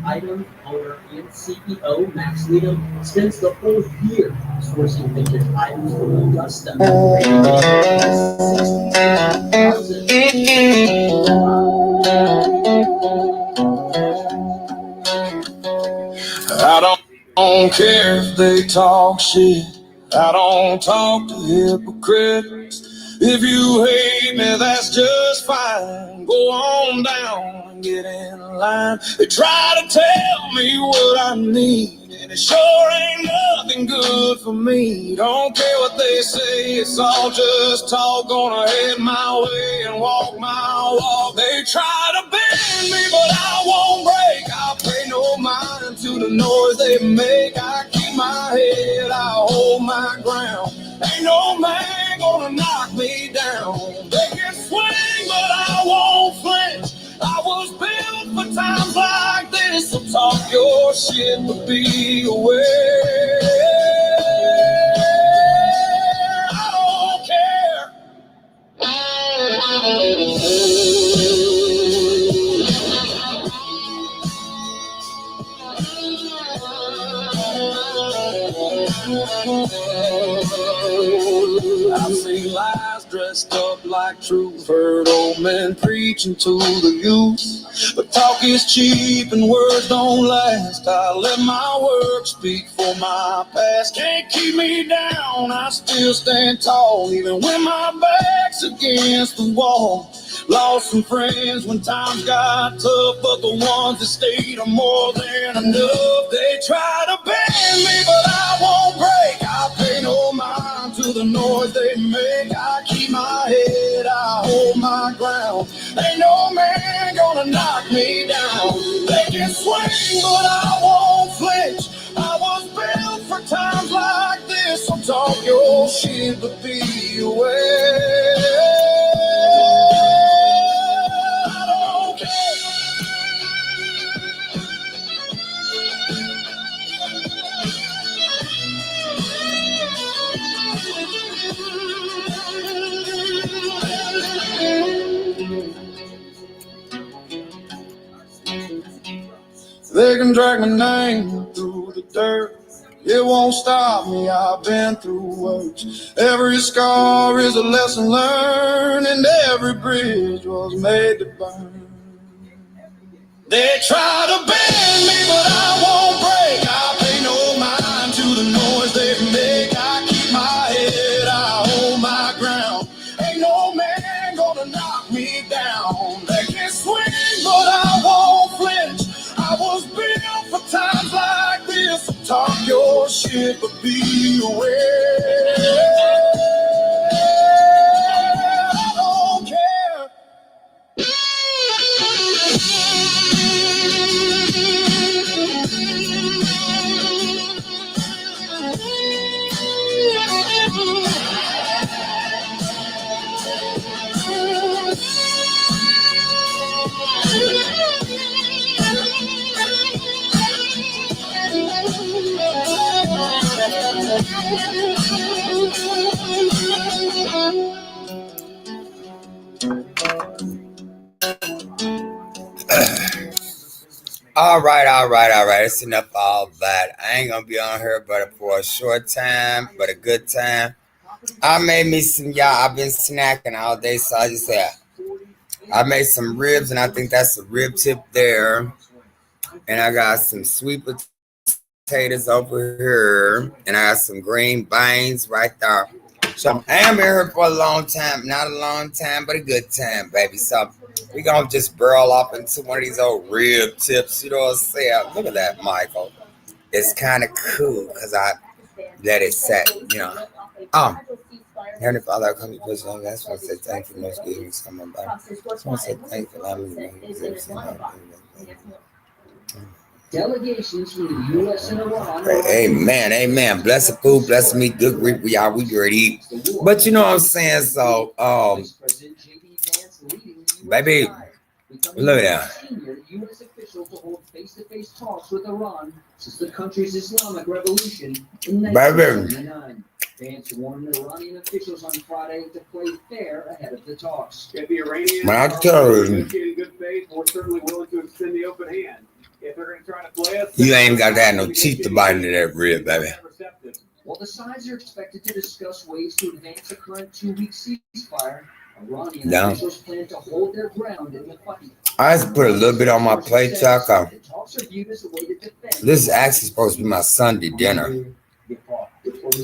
Item owner and CEO Max Needham spends the whole year sourcing vintage items from Augusta, ranging from 60,000. I don't care if they talk shit. I don't talk to hypocrites. If you hate me, that's just fine. Go on down and get in line. They try to tell me what I need, and it sure ain't nothing good for me. Don't care what they say, it's all just talk. Gonna head my way and walk my walk. They try to bend me, but I won't break. I pay no mind to the noise they make. I keep my head, I hold my ground. Ain't no man gonna knock me down. They can swing, but I won't flinch. I was built for times like this. So talk your shit, but be aware. I don't care. I've seen lies dressed up like truth, heard old men preaching to the youth. But talk is cheap and words don't last. I let my work speak for my past. Can't keep me down, I still stand tall, even when my back's against the wall. Lost some friends when times got tough, but the ones that stayed are more than enough. They try to bend me, but I won't break. I pay no mind to the noise they make. I keep my head, I hold my ground. Ain't no man gonna knock me down. They can swing, but I won't flinch. I was built for times like this, so talk your shit, but be aware. They can drag my name through the dirt. It won't stop me, I've been through worse. Every scar is a lesson learned, and every bridge was made to burn. They try to bend me, but I won't break. I pay no mind to the noise they make. I keep my head, I hold my ground. Ain't no man gonna knock me down. They can swing, but I won't flinch. I was built for times like this. Talk your shit, but be aware. I don't care. All right. It's enough of all that. I ain't gonna be on here but for a short time, but a good time. I made me some I've been snacking all day, so I just said I made some ribs, and I think that's a rib tip there. And I got some sweet potatoes over here, and I got some green beans right there. So I am in here for a long time, not a long time, but a good time, baby. So we gonna just burl off into one of these old rib tips, you know what I'm saying? Look at that, Michael. It's kind of cool because I let it set, you know. Um, Heavenly Father, I come to you, I just want to say thank you for most givings coming by. I just want to say thank you for allowing me to Delegations from the U.S. and Iran. Amen. Bless the food, bless the meat, good grief, we ready to eat. But you know what I'm saying? So, baby, look at that. U.S. official to hold face-to-face talks with Iran since the country's Islamic Revolution in 1979. Vance warned Iranian officials on Friday to play fair ahead of the talks. If the Iranians are in good faith, we're certainly willing to extend the open hand. If You ain't got to have no teeth to bite into that rib, baby. While the sides are expected to discuss ways to advance the current 2-week ceasefire, Iranian officials plan to hold their ground in the fight. I just put a little bit on my plate, Chuck. The talks are viewed as a way to defend. This is actually supposed to be my Sunday dinner.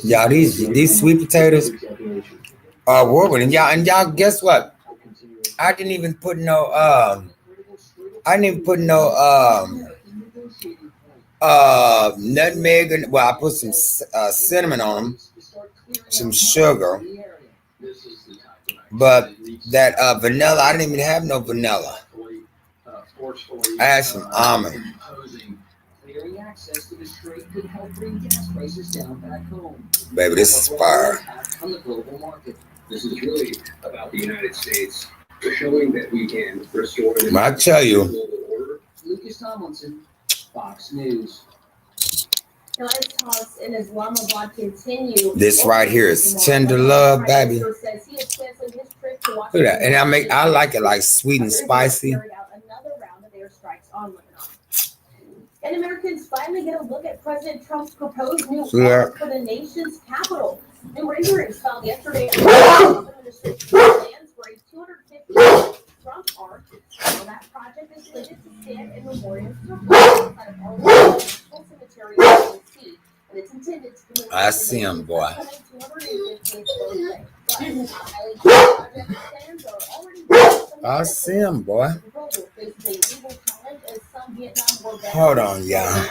Y'all, these sweet potatoes are award-winning. Y'all, guess what? I didn't even put no nutmeg and, well, I put some cinnamon on them, some sugar, but that vanilla, I didn't even have no vanilla. I had some almond. Clearing access to the strait could help bring gas prices down back home. Baby, this is fire. On the global market. This is really about the United States showing that we can restore the I tell you, global order. Lucas Tomlinson, Fox News. Now, as talks in Islamabad continue, this right here is tender love, baby. Look at that, and I like it like sweet and spicy. And Americans finally get a look at President Trump's proposed new art for the nation's capital. New renderings filed yesterday at the Trump administration plans for a 250 Trump art. Well, that project is slated to stand in Memorial Circle outside of Arlington Cemetery in D.C. And it's intended to commemorate I see him, boy. I see him, boy. Hold on, y'all.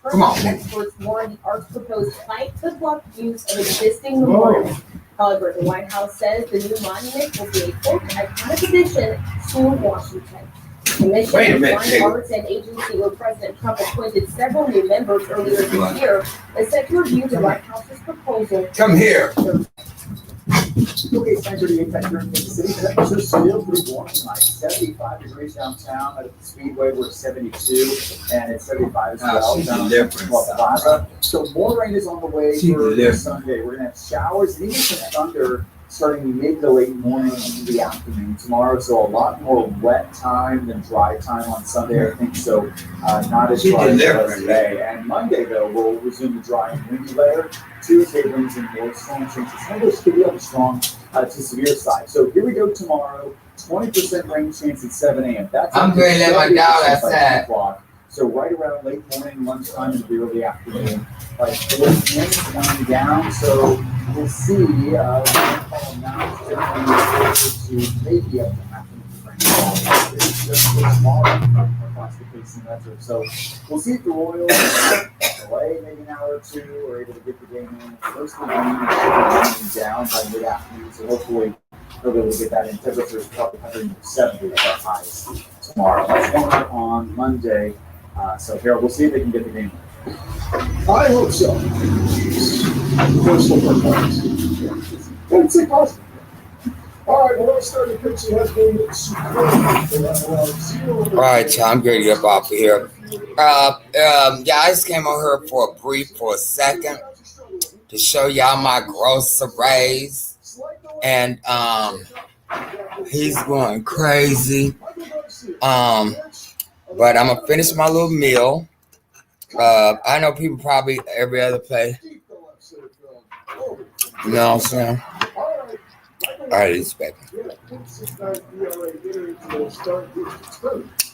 Come on. Experts warn the art's proposed height could block use of existing memorials. However, the White House says the new monument will be a quote iconic addition to Washington. The Commission of Fine Arts and agency where President Trump appointed several new members earlier this year is set to review the White House's proposal. Come here. Okay, it's 9:38 back here in Kansas City. Temperatures still pretty warm tonight. 75 degrees downtown at the Speedway. We're 72, and it's 75 as well down at the Plaza. So more rain is on the way for Sunday. We're gonna have showers and even some thunder starting mid to late morning into the afternoon tomorrow. So a lot more wet time than dry time on Sunday, I think. So not as dry as today. And Monday though, we'll resume the dry and windy layer. Tuesday brings in more storm chances. Some of those could be on the strong to severe side. So here we go tomorrow. 20% rain chance at 7 a.m. That's I'm going to let my dog outside. So right around late morning, lunchtime, and the early afternoon. By 4 p.m. it's winding down. So we'll see. Now to maybe up to half an inch of rainfall. It's just a small across the Casey Metro. So we'll see if the Royals delay maybe an hour or two or able to get the game in. First of the morning, it should be winding down by mid-afternoon. So hopefully they'll be able to get that in. Temperature is probably 170 at our highest tomorrow. That's one on Monday. So Harold, we'll see if they can get the game. I hope so. Personal performance. It's impossible. All right, well, let's start the pitching has been superb. All right, y'all, I'm ready to get off of here. Yeah, I just came on here for a second to show y'all my groceries, and he's going crazy. But I'm gonna finish my little meal. I know people probably every other place. You know what I'm saying? I expect it.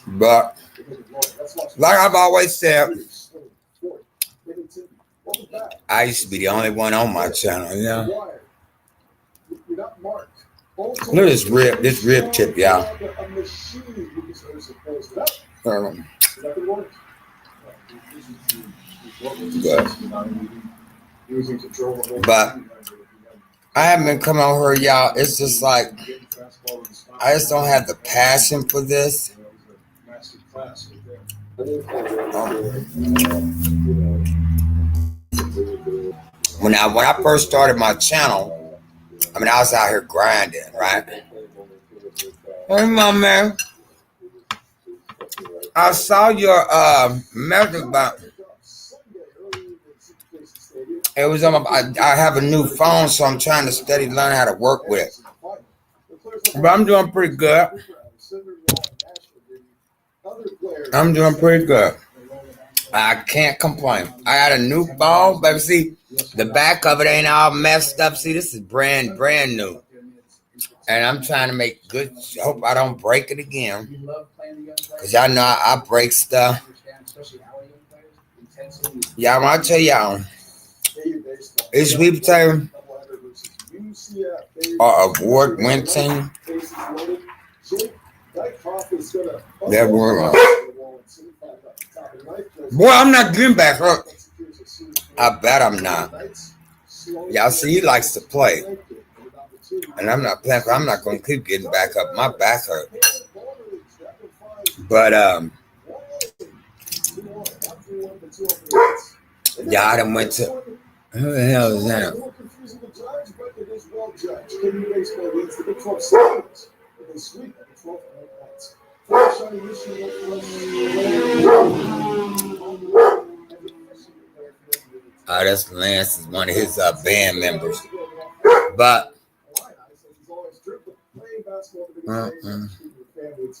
But like I've always said, I used to be the only one on my channel, you know. Look at this rib tip, y'all. Good. But I haven't been coming on here, y'all. It's just like I just don't have the passion for this. When I first started my channel, I mean I was out here grinding, right? Hey, my man. I saw your message about it was on I have a new phone, so I'm trying to steady learn how to work with it. But I'm doing pretty good. I'm doing pretty good. I can't complain. I got a new phone, baby. See, the back of it ain't all messed up. See, this is brand new. And I'm trying to make good. Hope I don't break it again. Because y'all know I break stuff. Y'all, I'll tell y'all. It's sweet potato or award-winning team. That word. Boy, I'm not getting back up. I bet I'm not. Y'all see, he likes to play. And I'm not playing. I'm not going to keep getting back up. My back hurt. But, yeah, I done went to... Who the hell is that? Oh, that's Lance, is one of his band members. But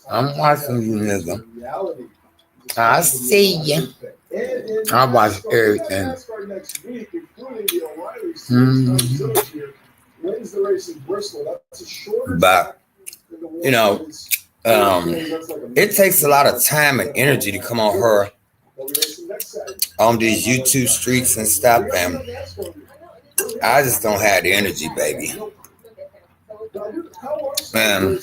I'm watching you, nigga. I see you. I watch everything. But, you know, it takes a lot of time and energy to come on her on these YouTube streets and stuff, and I just don't have the energy, baby. Man,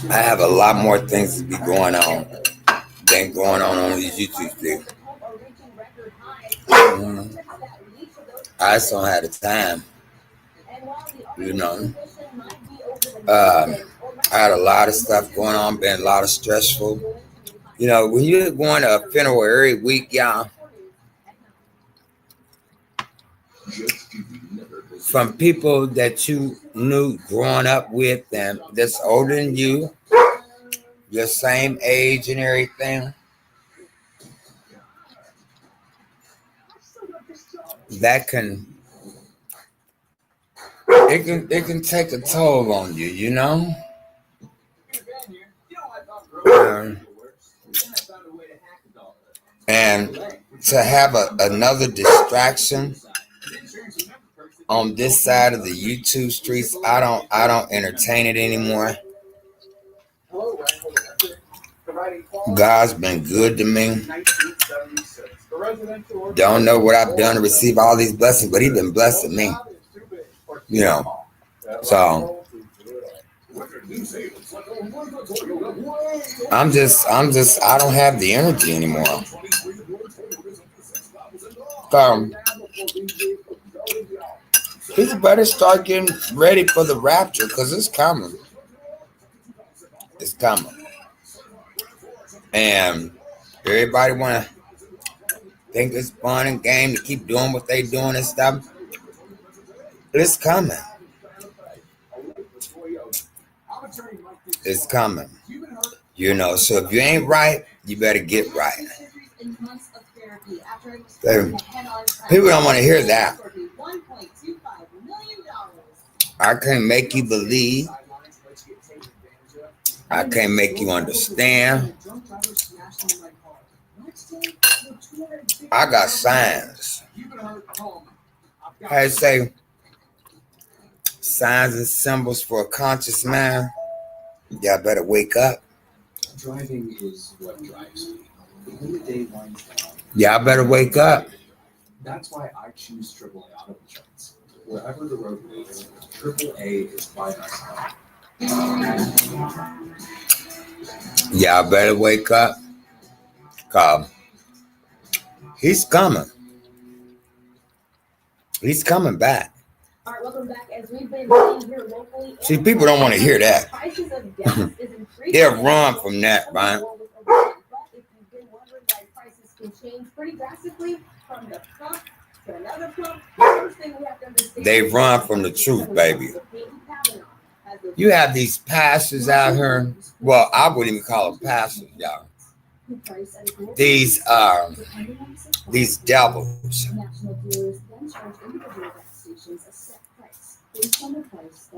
I have a lot more things to be going on than going on these YouTube streets. I just don't have the time, you know. I had a lot of stuff going on, been a lot of stressful. You know, when you're going to a funeral every week, y'all, from people that you knew growing up with and that's older than you, your same age and everything, that it can take a toll on you, you know? And to have another distraction on this side of the YouTube streets, I don't entertain it anymore. God's been good to me. Don't know what I've done to receive all these blessings, but He's been blessing me. You know, so I don't have the energy anymore. People better start getting ready for the rapture, because it's coming. It's coming. And everybody want to think it's fun and game to keep doing what they doing and stuff. It's coming. It's coming. You know, so if you ain't right, you better get right. People don't want to hear that. I can't make you believe. I can't make you understand. I got signs. I say signs and symbols for a conscious man. Y'all better wake up. Driving is what drives me. When the day winds down, Y'all better wake up. that's why I choose AAA Auto Insurance. Wherever the road leads, AAA is by my side. Y'all better wake up. Cause he's coming. He's coming back. All right, welcome back. As we've been seeing here locally, See, people don't want to hear that. prices of gas is increasing. They'll run from that, right? But if you've been wondering why prices can change pretty drastically from the pump to another pump, the first thing we have to understand. They run from the truth, baby. You have these pastors out here. Well, I wouldn't even call them pastors, y'all. These devils.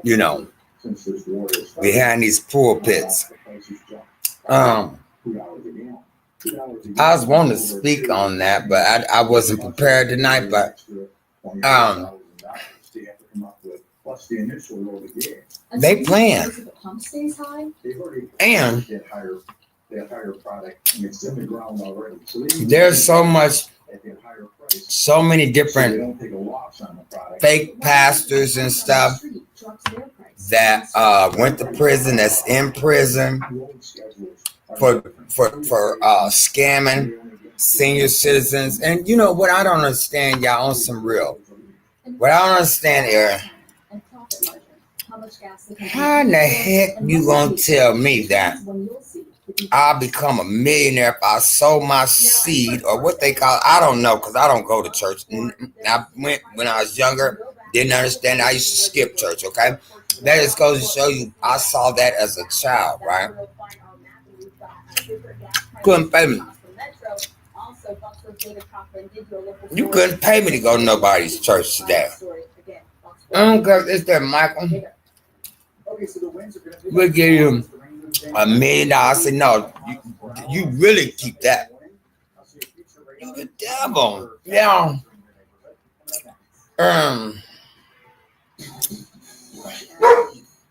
You know, since this war has started. behind these pulpits. The price has jumped Um, $2 a gallon. I was wanting to speak on that, but I wasn't prepared tonight. But Plus the initial load of gas. they plan, The pump stays high. They've already and that higher product, and it's in the ground already. So they there's so much, at that higher price. so many So they different don't take a loss on the product. fake pastors and stuff that went to prison, that's in prison for scamming senior citizens. And you know what I don't understand, y'all, on some real. What I don't understand here, how in the heck you gonna tell me that I'll become a millionaire if I sow my seed, or what they call, I don't know, because I don't go to church. I went when I was younger, didn't understand. I used to skip church, okay? That just goes to show you, I saw that as a child, right? Couldn't pay me. You couldn't pay me to go to nobody's church today. Because it's there, Michael. We'll give you $1 million. I said, no, you really keep that. You the devil. Yeah.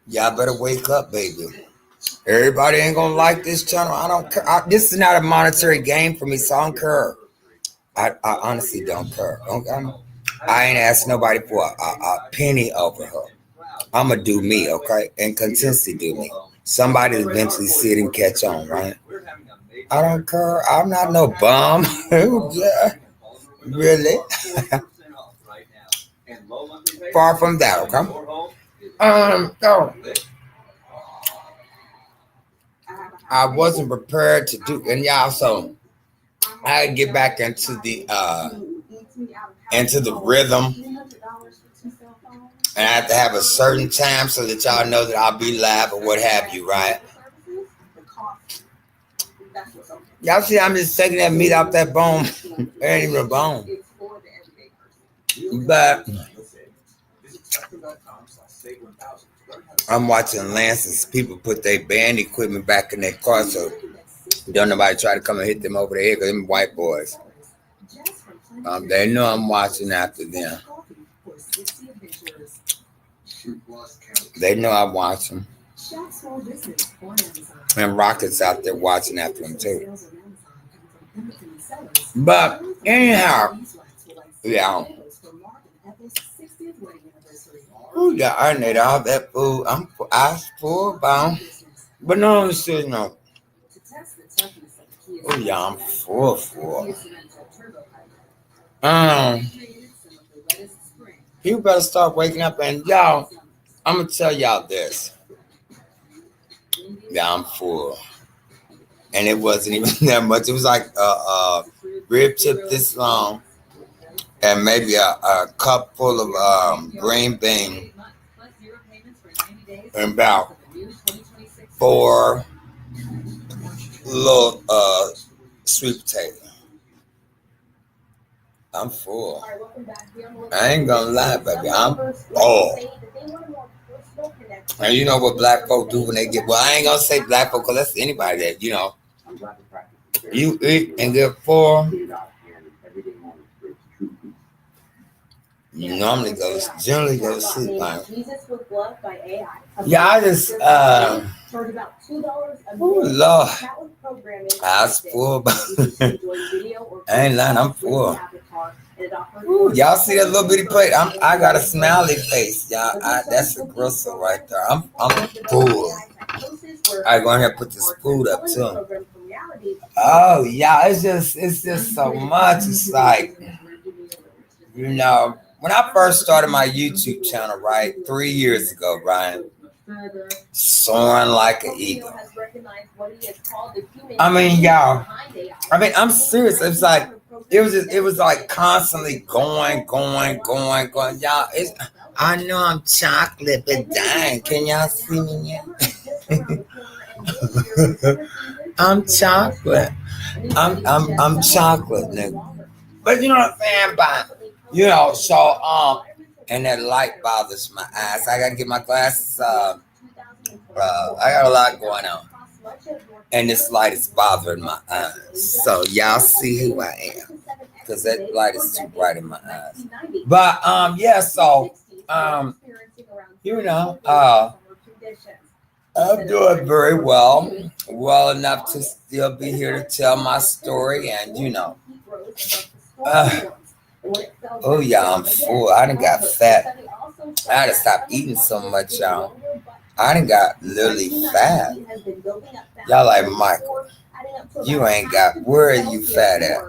Y'all better wake up, baby. Everybody ain't gonna like this channel. I don't care. This is not a monetary game for me, so I don't care. I honestly don't care. Okay? I ain't asked nobody for a penny over her. I'ma do me, okay? And continuously do me. Somebody will eventually see it and catch on, right? I don't care. I'm not no bum. Yeah. Really? Far from that, okay? So I wasn't prepared to do, and y'all, so I had to get back into the rhythm, and I have to have a certain time so that y'all know that I'll be live or what have you, right? Y'all see, I'm just taking that meat off that bone. It ain't even a bone. But I'm watching Lance's people put their band equipment back in their car, so don't nobody try to come and hit them over the head, because them white boys. They know I'm watching after them. They know I watch them. And Rocket's out there watching after them too. But anyhow, yeah. Ooh, yeah, I need all that food. I full bound. But no, no. Oh yeah, I'm full. You better start waking up, and y'all, I'm gonna tell y'all this. Yeah, I'm full. And it wasn't even that much. It was like a rib tip this long, and maybe a cup full of green bean, and about 4 little sweet potato. I'm full. I ain't gonna lie, baby. I'm full. And you know what black folk do when they get, well, I ain't gonna say black folk, because that's anybody that, you know, you eat and get full. You normally generally go to sleep, man. Yeah, I just, oh Lord, I was full, I ain't lying, I'm full. Ooh, y'all see that little bitty plate? I got a smiley face, y'all. That's a gristle right there. I'm full. I go ahead and put this food up too. Oh yeah, it's just so much. It's like, you know, when I first started my YouTube channel, right, 3 years ago, Ryan, soaring like an eagle. I mean, y'all. I mean, I'm serious. It's like it was like constantly going. Y'all, I know I'm chocolate, but dang, can y'all see me yet? I'm chocolate. I'm chocolate, nigga. But you know what I'm saying? But you know, so and that light bothers my eyes. I gotta get my glasses I got a lot going on. And this light is bothering my eyes. So y'all see who I am. Because that light is too bright in my eyes. But yeah, so you know, I'm doing very well. Well enough to still be here to tell my story and you know. Oh yeah, I'm full. I done got fat. I had to stop eating so much, y'all. I done got literally fat. Y'all like, Michael, you ain't got, where are you fat at?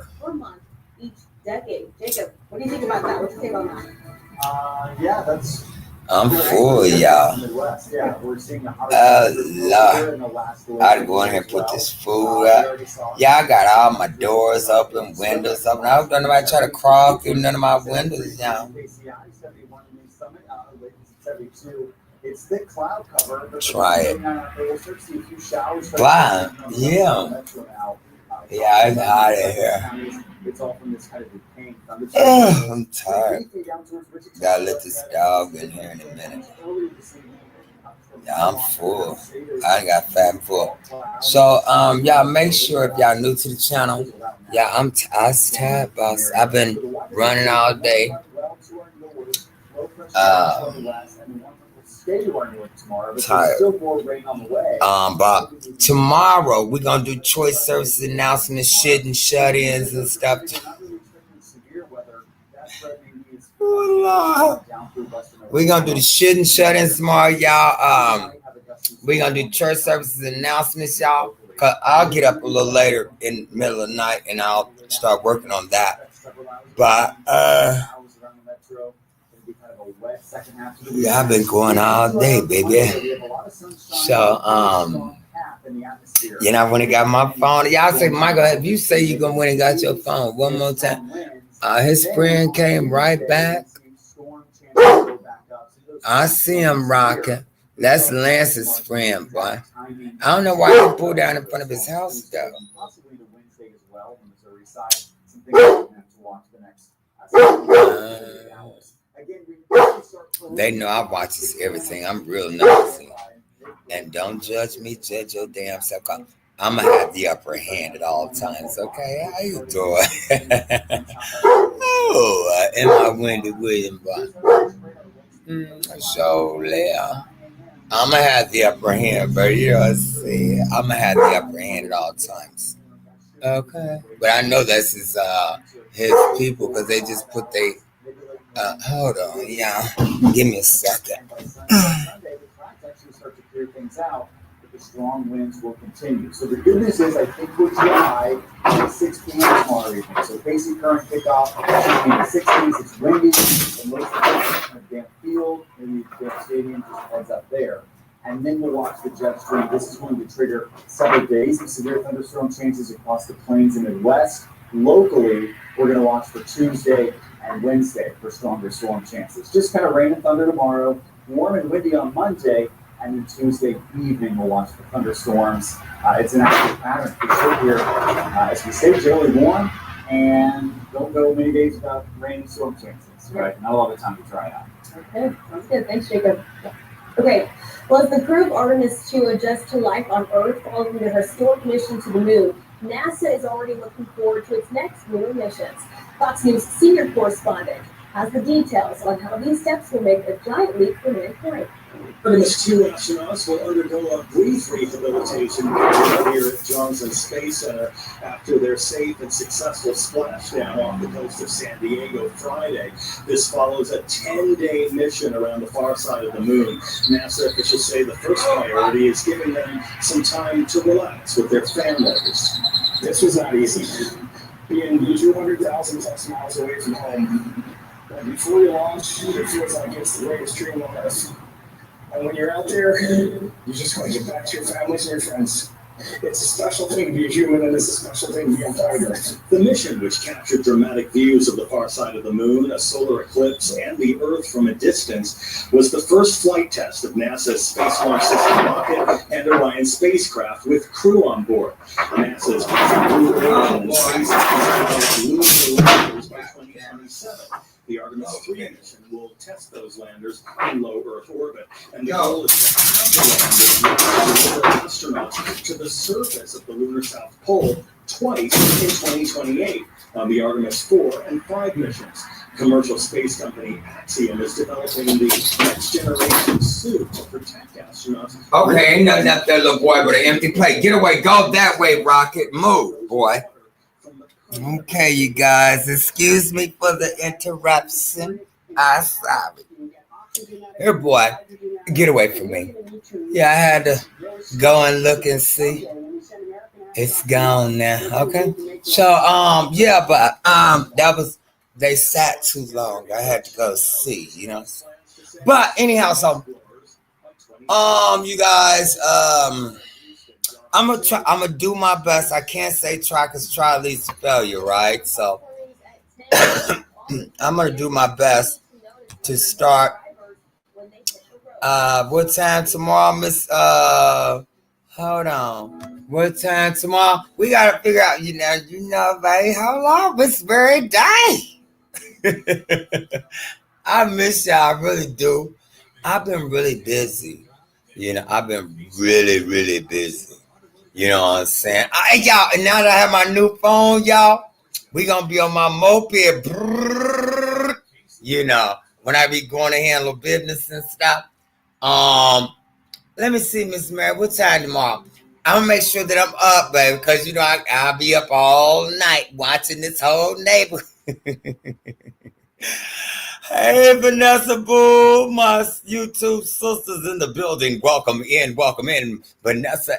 Jacob, what do you think about that? What's your take on that? Yeah, that's. I'm full, y'all. Yeah, we're seeing a Lord. I'd go in here and put this food up. Yeah, I got all my doors open, windows open. I hope nobody try to crawl through none of my windows, y'all. It's thick cloud cover. Try it. Wow. Yeah. Yeah, I'm out of here. It's all from this kind of pain. I'm tired. Gotta let this dog in here in a minute. Yeah, I'm full. I got fat and full. So, y'all make sure if y'all new to the channel, yeah, I'm tired, boss. I've been running all day. Tired. But tomorrow we're gonna do choice services announcements, shit and shut-ins and stuff. We're gonna do the shit and shut-ins tomorrow, y'all. We're gonna do church services announcements, y'all. Cause I'll get up a little later in the middle of the night and I'll start working on that. But yeah, I've been going all day, baby. So, you know, when I got my phone, y'all say, Michael, if you say you're gonna win and got your phone one more time, his friend came right back. I see him rocking. That's Lance's friend, boy. I don't know why he pulled down in front of his house, though. They know I watch everything. I'm real nosy. And don't judge me, judge your damn self. I'm going to have the upper hand at all times, okay? How you doing? Oh, and my Wendy Williams. So, yeah. I'm going to have the upper hand, but you know, see, I'm going to have the upper hand at all times. Okay. But I know this is his people because they just put they... hold on, yeah. Give me a second. The strong winds will continue. So the good news is I think we're dry at 6 p.m. tomorrow evening. So basic current kickoff in the 60s. It's windy and most of the damn field, maybe the stadium just heads up there. And then we'll watch the jet stream. This is going to trigger several days of severe thunderstorm chances across the plains and Midwest. Locally, we're going to watch for Tuesday and Wednesday for stronger storm chances. Just kind of rain and thunder tomorrow, warm and windy on Monday, and then Tuesday evening we'll watch for thunderstorms. It's an active pattern for sure here. As we stay generally warm and don't go many days without rain and storm chances, right? Not a lot of time to dry out. Okay, sounds good. Thanks, Jacob. Okay, well, as the crew of Artemis 2 adjusts to life on Earth following their historic mission to the moon, NASA is already looking forward to its next lunar missions. Fox News senior correspondent has the details on how these steps will make a giant leap for mankind. Artemis 2 astronauts will undergo a brief rehabilitation here at Johnson Space Center after their safe and successful splashdown off the coast of San Diego Friday. This follows a 10-day mission around the far side of the moon. NASA officials say the first priority is giving them some time to relax with their families. This was not easy. Being 200,000 plus miles away from home. And before you launch, it feels like it's the greatest dream on earth. And when you're out there, you just want to get back to your families and your friends. It's a special thing to be a human, and it's a special thing to be on planet Earth. The mission, which captured dramatic views of the far side of the moon, a solar eclipse, and the Earth from a distance, was the first flight test of NASA's Space Launch System rocket and Orion spacecraft with crew on board. NASA's Blue Origin space by 2027. The Artemis 3 mission will test those landers in low Earth orbit. And the goal is to have the landers deliver astronauts to the surface of the lunar South Pole twice in 2028 on the Artemis 4 and 5 missions. Commercial space company Axiom is developing the next generation suit to protect astronauts. Okay, ain't nothing up there, little boy, but an empty plate. Get away. Go that way, Rocket. Move, boy. Okay, you guys. Excuse me for the interruption. I'm sorry. Here, boy. Get away from me. Yeah, I had to go and look and see. It's gone now. Okay. So, yeah, but that was, they sat too long. I had to go see, you know. But anyhow, so you guys, I'm gonna do my best. I can't say try because try leads to failure, right? So I'm gonna do my best to start. What time tomorrow, Miss? Hold on. What time tomorrow? We gotta figure out. You know, baby. How long? It's very day. I miss y'all. I really do. I've been really busy. You know, I've been really, really busy. You know what I'm saying? Y'all, and now that I have my new phone, y'all, we gonna be on my moped. Brrr, you know, when I be going to handle business and stuff. Let me see, Miss Mary. What time tomorrow? I'm gonna make sure that I'm up, baby, because you know I'll be up all night watching this whole neighborhood. Hey, Vanessa Boo, my YouTube sisters in the building. Welcome in. Vanessa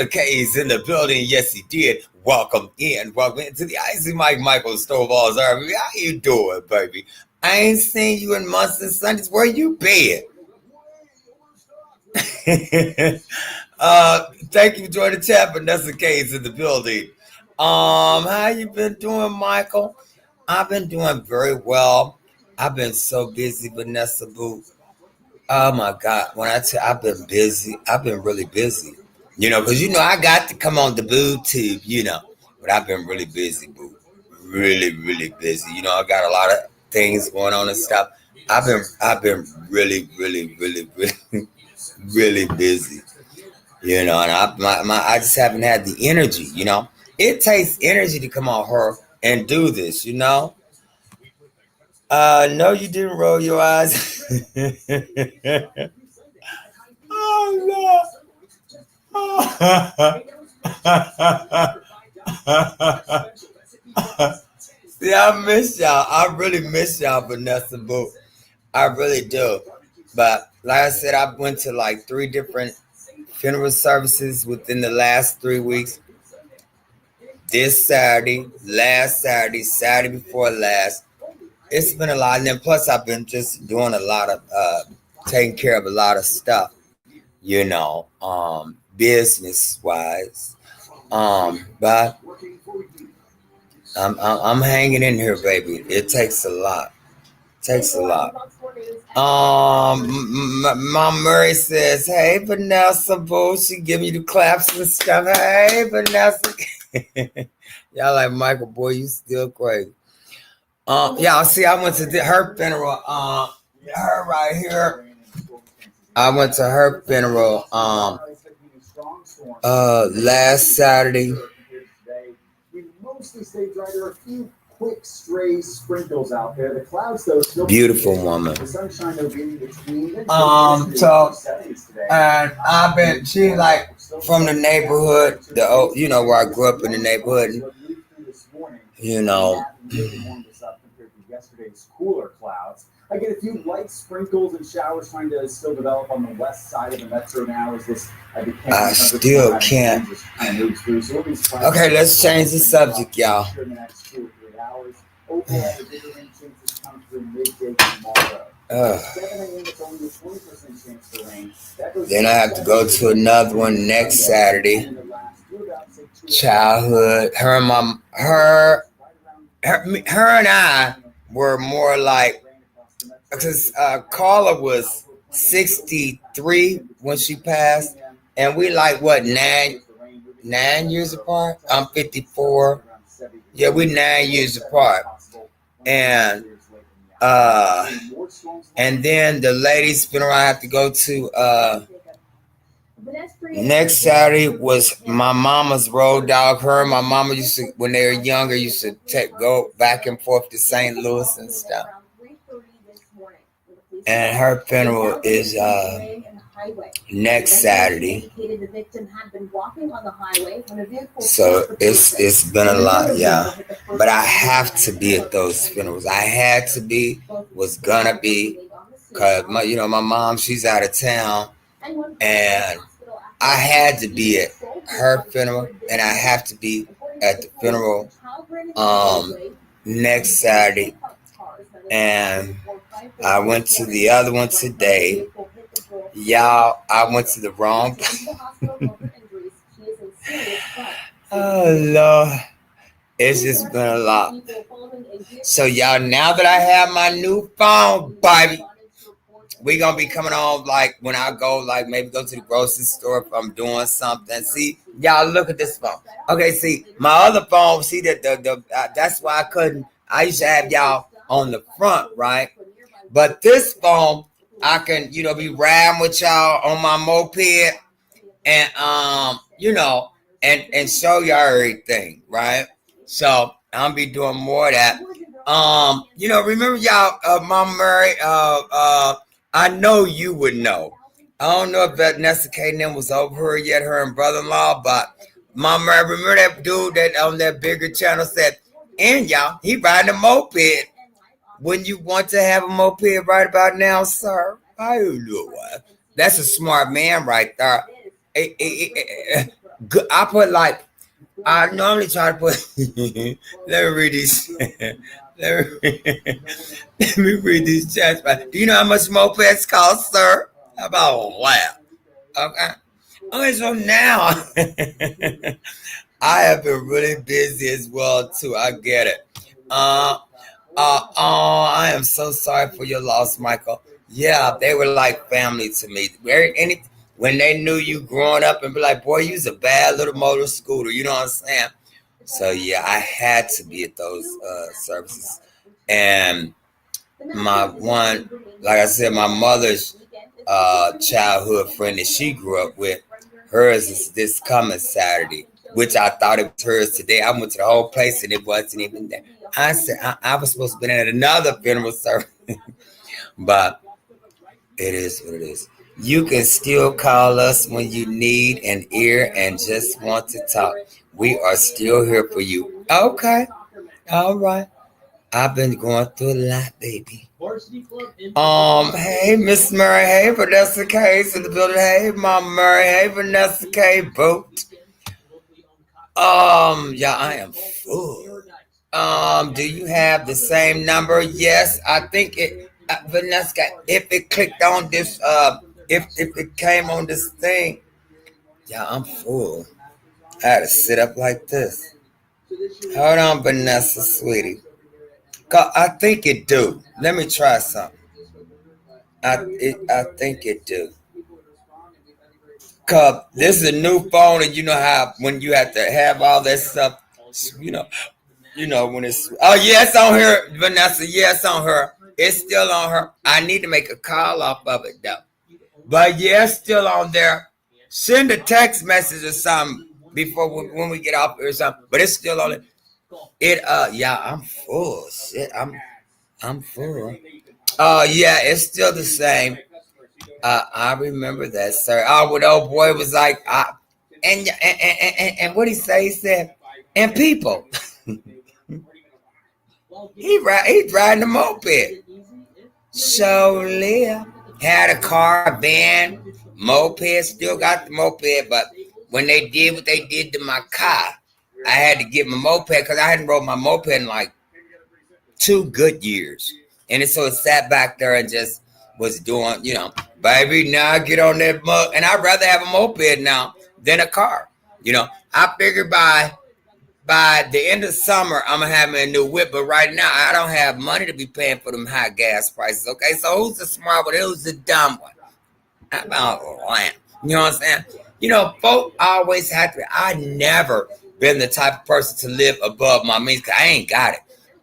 K is in the building. Yes, he did. Welcome in to the Icy Mike Michael Stovall's Army. How you doing, baby? I ain't seen you in months and Sundays. Where you been? Thank you for joining the chat. Vanessa K is in the building. How you been doing, Michael? I've been doing very well. I've been so busy, Vanessa Boo. Oh my God. When I tell you I've been busy, I've been really busy. You know, because you know I got to come on the Boo tube, you know. But I've been really busy, Boo. Really, really busy. You know, I got a lot of things going on and stuff. I've been really, really, really, really, really busy. You know, and I just haven't had the energy, you know. It takes energy to come on her and do this, you know. No, you didn't roll your eyes. Oh no. See, I miss y'all. I really miss y'all, Vanessa Boo. I really do. But like I said, I went to like 3 different funeral services within the last 3 weeks. This Saturday, last Saturday, Saturday before last. It's been a lot. And then plus I've been just doing a lot of taking care of a lot of stuff, you know, business wise. But I'm hanging in here, baby. It takes a lot. Mom Murray says, hey, Vanessa Boo. She give me the claps and stuff. Hey, Vanessa. Y'all like, Michael, boy, you still crazy. Y'all see, I went to her funeral. Her right here. I went to her funeral last Saturday. We mostly stay dry. There are a few quick stray sprinkles out there. The clouds, though, still beautiful woman. The sunshine will be in between. And I've been, she like from the neighborhood, you know, where I grew up in the neighborhood, you know. Yesterday's cooler clouds. I get a few light sprinkles and showers trying to still develop on the west side of the metro now. As this, I still can't. Okay, let's change the subject, y'all. Then I have to go to another one next Saturday. Childhood. Her and I were more like, because Carla was 63 when she passed, and we like what, 9 years apart. I'm 54. Yeah, we 9 years apart. and then the lady's funeral I have to go to next Saturday was my mama's road dog. Her and my mama used to, when they were younger, used to go back and forth to St. Louis and stuff. And her funeral is next Saturday. So it's been a lot, yeah. But I have to be at those funerals. I had to be, was gonna be, cause my mom, she's out of town, and I had to be at her funeral, and I have to be at the funeral next Saturday. And I went to the other one today. Y'all, I went to the wrong. Oh Lord, it's just been a lot. So y'all, now that I have my new phone, baby, we gonna be coming on like when I go, like maybe go to the grocery store if I'm doing something. See, y'all, look at this phone. Okay, see, my other phone. See that that's why I couldn't. I used to have y'all on the front, right? But this phone, I can, be riding with y'all on my moped and, and show y'all everything, right? So I'm be doing more of that. Remember y'all, Mama Murray, I know you would know. I don't know if that Nessa K and them was over her yet, her and brother-in-law, but Mama Murray, remember that dude that on that bigger channel said, and y'all, he riding a moped. Wouldn't you want to have a moped right about now, sir? I don't know what. That's a smart man right there. I put I normally try to put. Let me read these. Let me read these chats. Do you know how much mopeds cost, sir? About what? Okay, so now I have been really busy as well too. I get it. I am so sorry for your loss, Michael. Yeah, they were like family to me. When they knew you growing up and be like, boy, you was a bad little motor scooter, you know what I'm saying? So yeah, I had to be at those services. And my one, like I said, my mother's childhood friend that she grew up with, hers is this coming Saturday, which I thought it was hers today. I went to the whole place and it wasn't even there. I said I was supposed to be at another funeral service, but it is what it is. You can still call us when you need an ear and just want to talk. We are still here for you. Okay, all right. I've been going through a lot, baby. Hey, Miss Murray. Hey, Vanessa K. in the building. Hey, Mom Murray. Hey, Vanessa K. Boat. Yeah, I am full. Do you have the same number? Yes, I think it, Vanessa, if it clicked on this, if it came on this thing, yeah, I'm full. I had to sit up like this. Hold on, Vanessa, sweetie. I think it do. Let me try something. I think it do. Cause this is a new phone, and you know how when you have to have all that stuff, when it's it's on her, Vanessa. Yes, on her. It's still on her. I need to make a call off of it though. But yeah, it's still on there. Send a text message or something before when we get off or something. But it's still on it. I'm full. Shit, I'm full. Yeah, it's still the same. I remember that, sir. What old boy was like, and what he say? He said, and people. He's riding a moped. So live. Had a car, van, moped, still got the moped, but when they did what they did to my car, I had to get my moped because I hadn't rode my moped in like 2 good years. And so it sat back there and just was doing, baby, now I get on that mug. And I'd rather have a moped now than a car. I figured by the end of summer, I'm going to have me a new whip. But right now, I don't have money to be paying for them high gas prices. Okay, so who's the smart one? Who's the dumb one? About land. You know what I'm saying? Folk always have to. I never been the type of person to live above my means because I ain't got it.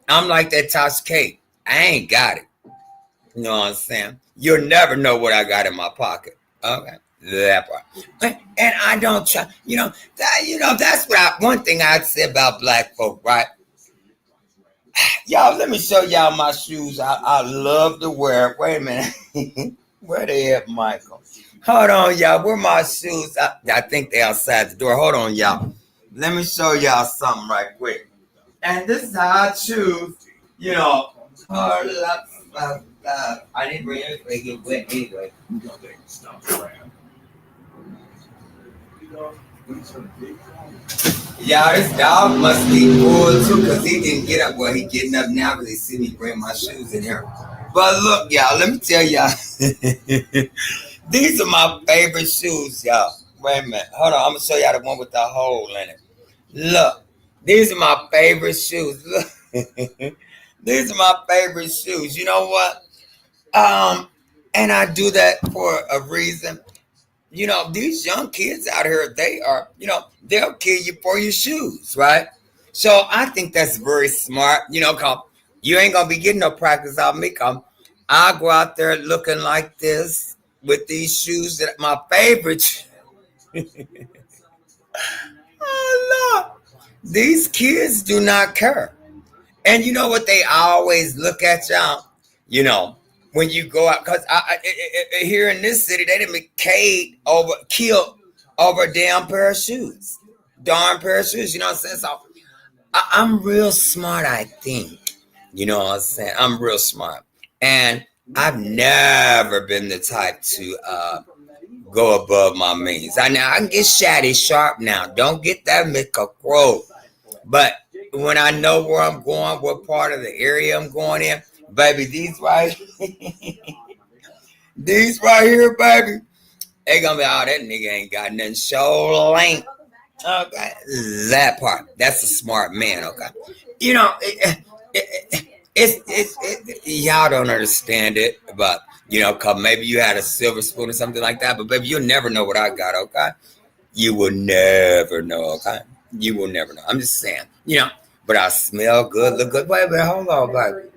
I'm like that Tasha K. I ain't got it. You know what I'm saying? You'll never know what I got in my pocket. Okay, that part. And I don't try. That's one thing I'd say about black folk, right? Y'all, let me show y'all my shoes. I love to wear. Wait a minute. Where they at, Michael? Hold on, y'all. Where my shoes? I think they outside the door. Hold on, y'all. Let me show y'all something right quick. And this is how I choose, I didn't bring it to get wet anyway. Y'all, this dog must be full too, because he didn't get up. Well, he getting up now because he see me bring my shoes in here. But look, y'all, let me tell y'all. These are my favorite shoes, y'all. Wait a minute. Hold on. I'm going to show y'all the one with the hole in it. Look. These are my favorite shoes. Look. These are my favorite shoes. You know what? And I do that for a reason. These young kids out here, they are, they'll kill you for your shoes, right? So I think that's very smart, cause you ain't going to be getting no practice out of me. Cause I'll go out there looking like this with these shoes that my favorite. Oh, Lord. These kids do not care. And you know what they always look at, y'all? When you go out, because here in this city, they didn't killed over a damn pair of shoes. Darn pair of shoes, you know what I'm saying? So I'm real smart, I think. You know what I'm saying? I'm real smart. And I've never been the type to go above my means. I can get shady sharp now. Don't get that McCrow. But when I know where I'm going, what part of the area I'm going in, baby, these right here, baby, they gonna be, oh, that nigga ain't got nothing. Show length. Okay, that part. That's a smart man. Okay, it's y'all don't understand it, but cause maybe you had a silver spoon or something like that. But baby, you'll never know what I got. Okay, you will never know. Okay. You will never know. I'm just saying, but I smell good, look good. Wait, hold on, baby.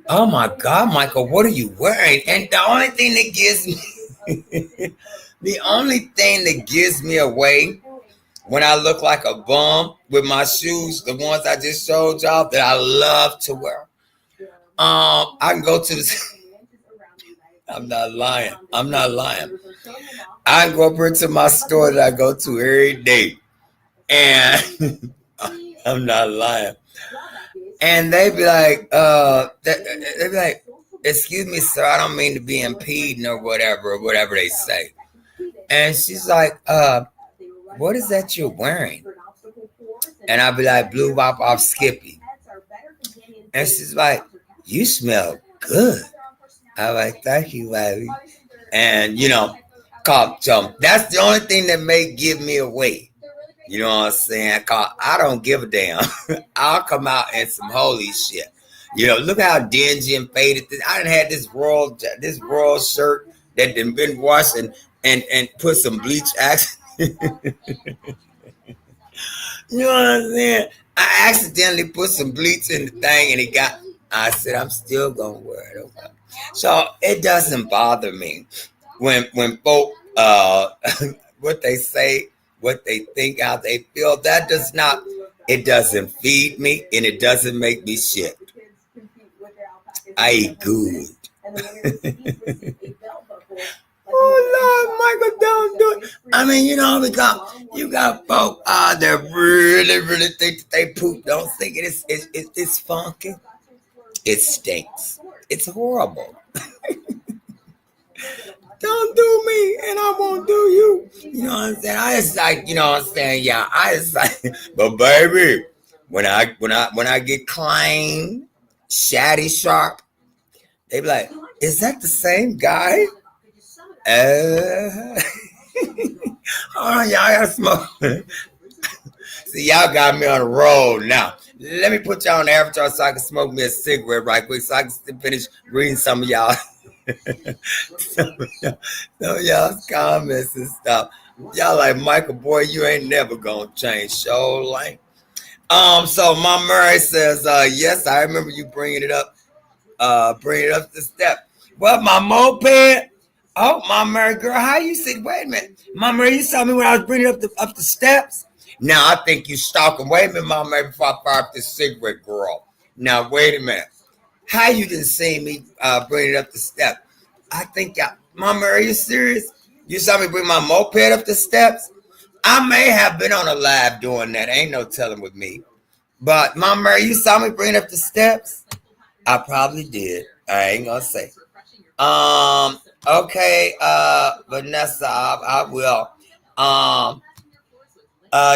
Oh my God, Michael, what are you wearing? And the only thing that gives me away when I look like a bum with my shoes, the ones I just showed y'all that I love to wear. I can go to the. I'm not lying. I can go up into my store that I go to every day. And I'm not lying. And they be like, excuse me, sir, I don't mean to be impeding or whatever they say. And she's like, what is that you're wearing? And I'll be like, Blue Bop off Skippy. And she's like, you smell good. I'm like, thank you, baby. And, so that's the only thing that may give me away. You know what I'm saying? Cause I don't give a damn. I'll come out in some holy shit. Look how dingy and faded. I done had this royal shirt that done been washed and put some bleach accent. You know what I'm saying? I accidentally put some bleach in the thing and I said, I'm still gonna wear it. Okay. So it doesn't bother me when folk, what they say, what they think, how they feel, it doesn't feed me and it doesn't make me shit. I eat good. Oh Lord, Michael, don't do it. I mean, because you got folk that really think that they poop, don't think it's funky. It stinks. It's horrible. Don't do me and I won't do you. You know what I'm saying? I just like, yeah, I just like, but baby, when I get clean, shady sharp, they be like, is that the same guy? Hold on, y'all gotta smoke. See, y'all got me on the roll now. Let me put y'all on the avatar so I can smoke me a cigarette right quick so I can finish reading some of y'all. Some of y'all's comments and stuff. Y'all like, Michael, boy, you ain't never gonna change. So like, So Mom Murray says, yes, I remember you bringing it up the step. Well, my moped. Oh, Mom Murray, girl, how you said? Wait a minute, Mom Murray, you saw me when I was bringing up the steps. Now I think you stalking. Wait a minute, Mom Murray, before I fire up this cigarette, girl. Now wait a minute. How you didn't see me bringing it up the step? I think Mom Murray, are you serious? You saw me bring my moped up the steps? I may have been on a live doing that. Ain't no telling with me. But Mom Murray, you saw me bring up the steps? I probably did. I ain't gonna say. Okay, Vanessa, I will.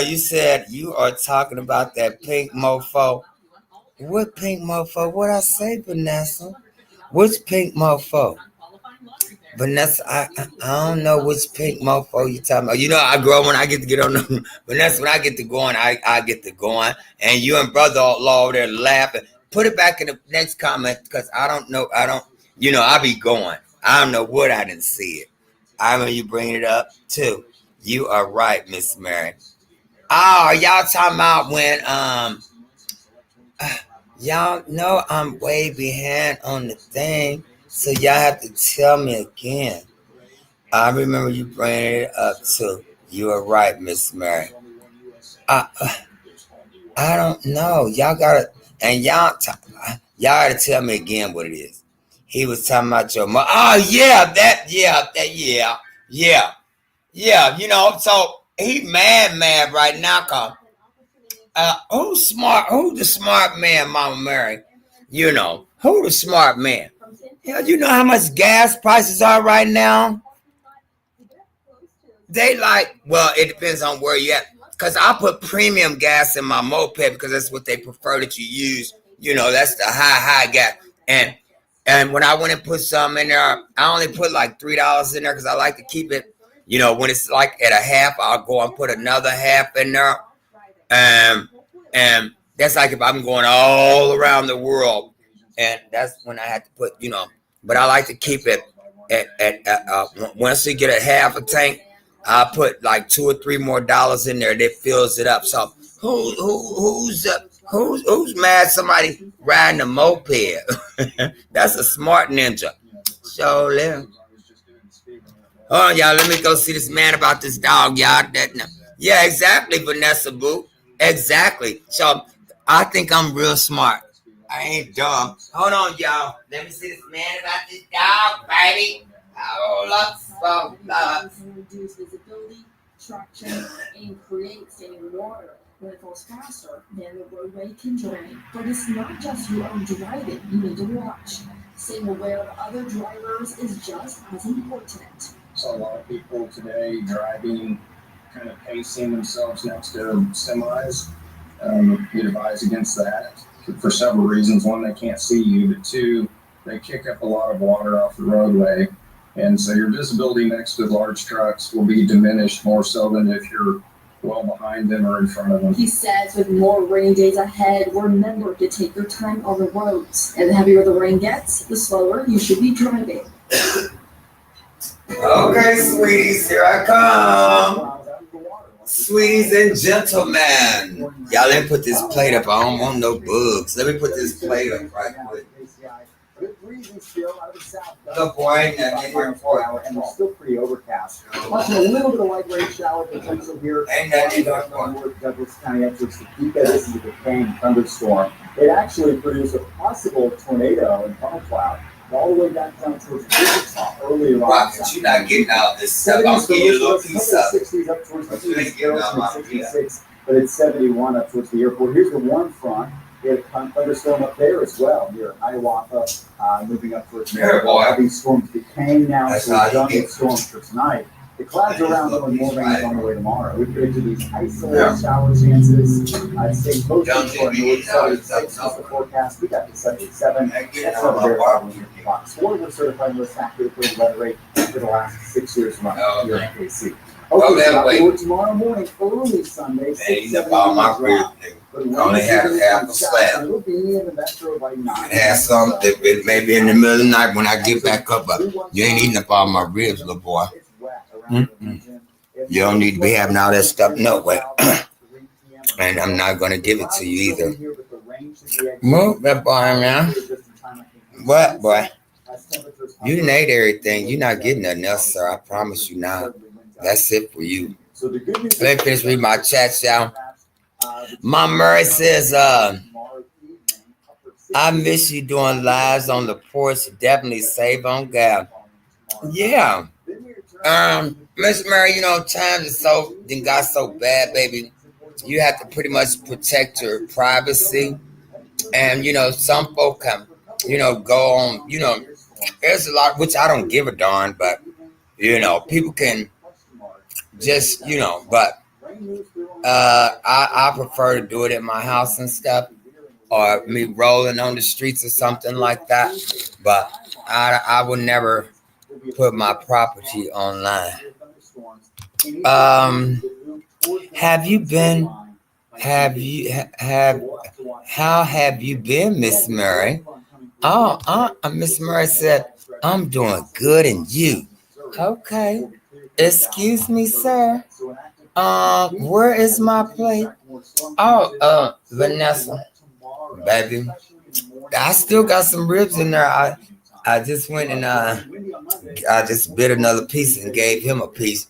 You said you are talking about that pink mofo. What pink mofo? What I say, Vanessa? Which pink mofo? Vanessa, I don't know which pink mofo you talking about. You know, I grow when I get to get on them. Vanessa, when I get to going, I get to going. And you and brother-in-law over there laughing. Put it back in the next comment because I don't know. I be going. I don't know what I didn't see it. I remember you bringing it up too. You are right, Miss Mary. Oh, y'all talking about when y'all know I'm way behind on the thing, so y'all have to tell me again. I remember you bringing it up too. You are right, Miss Mary. I don't know. Y'all gotta gotta tell me again what it is. He was talking about your mother. Oh yeah, yeah. You know, so he mad right now, cause who's smart? Who's the smart man, Mama Mary? You know, who the smart man? You know how much gas prices are right now? They it depends on where you at. Because I put premium gas in my moped because that's what they prefer that you use. You know, that's the high gas. And when I went and put some in there, I only put like $3 in there because I like to keep it. You know, when it's like at a half, I'll go and put another half in there. And that's like if I'm going all around the world. And that's when I had to put, but I like to keep it at once you get a half a tank, I put like $2 or $3 more in there that fills it up. So who's mad somebody riding a moped? That's a smart ninja. So hold on, y'all. Let me go see this man about this dog, y'all. Yeah, exactly, Vanessa Boo. Exactly. So I think I'm real smart. I ain't dumb. Hold on, y'all. Let me see this man about this dog, baby. Hold up, reduce visibility, traction, and create standing water. When it goes faster, then the roadway can drain. But it's not just your own driving you need to watch. Staying aware of other drivers is just as important. So a lot of people today driving, kind of pacing themselves next to semis. We advise against that for several reasons. One, they can't see you, but two, they kick up a lot of water off the roadway. And so your visibility next to large trucks will be diminished more so than if you're well behind them or in front of them. He says with more rainy days ahead, remember to take your time on the roads. And the heavier the rain gets, the slower you should be driving. Okay, sweeties, here I come. Sweeties and gentlemen. Y'all, let me put this plate up. I don't want no bugs. Let me put this plate up right quick. Look, boy, ain't nothing here for it. And it's still pretty overcast. Watching a little bit of light rain shower potential here. Ain't nothing here for it. North Douglas County up towards Topeka. This is a decaying thunderstorm. It actually produced a possible tornado and funnel cloud all the way back down towards Wichita early Why could you not get out this stuff? I'll give you a little piece of it. 60s up towards the 66, but it's 71 up towards the airport. Here's the warm front. We had a thunderstorm up there as well, near Hiawatha, moving up towards Maryville. Heavy storms decaying now, so we're done with storms for tonight. The clouds are around them and more rain on the way tomorrow. We predicted these isolated shower chances. I'd say most of our north 76 is the forecast. We got to 77. That's not very far from your clock. Score was certified most accurate for the weather rate for the last 6 years running here at KC. Okay, so tomorrow morning, early Sunday, 6 I only had half a slab. It has some that maybe in the middle of the night when I get back up, but you ain't eating up all my ribs, little boy. You don't need to be having all that stuff. No way. And I'm not going to give it to you either. Move that boy, man. What, boy? You didn't eat everything. You're not getting nothing else, sir. I promise you not. That's it for you. Let me finish reading my chat, y'all. Mom Murray says, I miss you doing lives on the porch. Definitely save on gas. Yeah. Miss Murray, you know, times is so then got so bad, baby. You have to pretty much protect your privacy. And you know, some folk can, you know, go on, you know, there's a lot which I don't give a darn, but you know, people can just, you know, but I prefer to do it at my house and stuff, or me rolling on the streets or something like that. But I would never put my property online. How have you been, Miss Murray? Miss Murray said, I'm doing good, and you? Okay. Excuse me, sir. Where is my plate? Vanessa, baby, I still got some ribs in there. I just went and I just bit another piece and gave him a piece.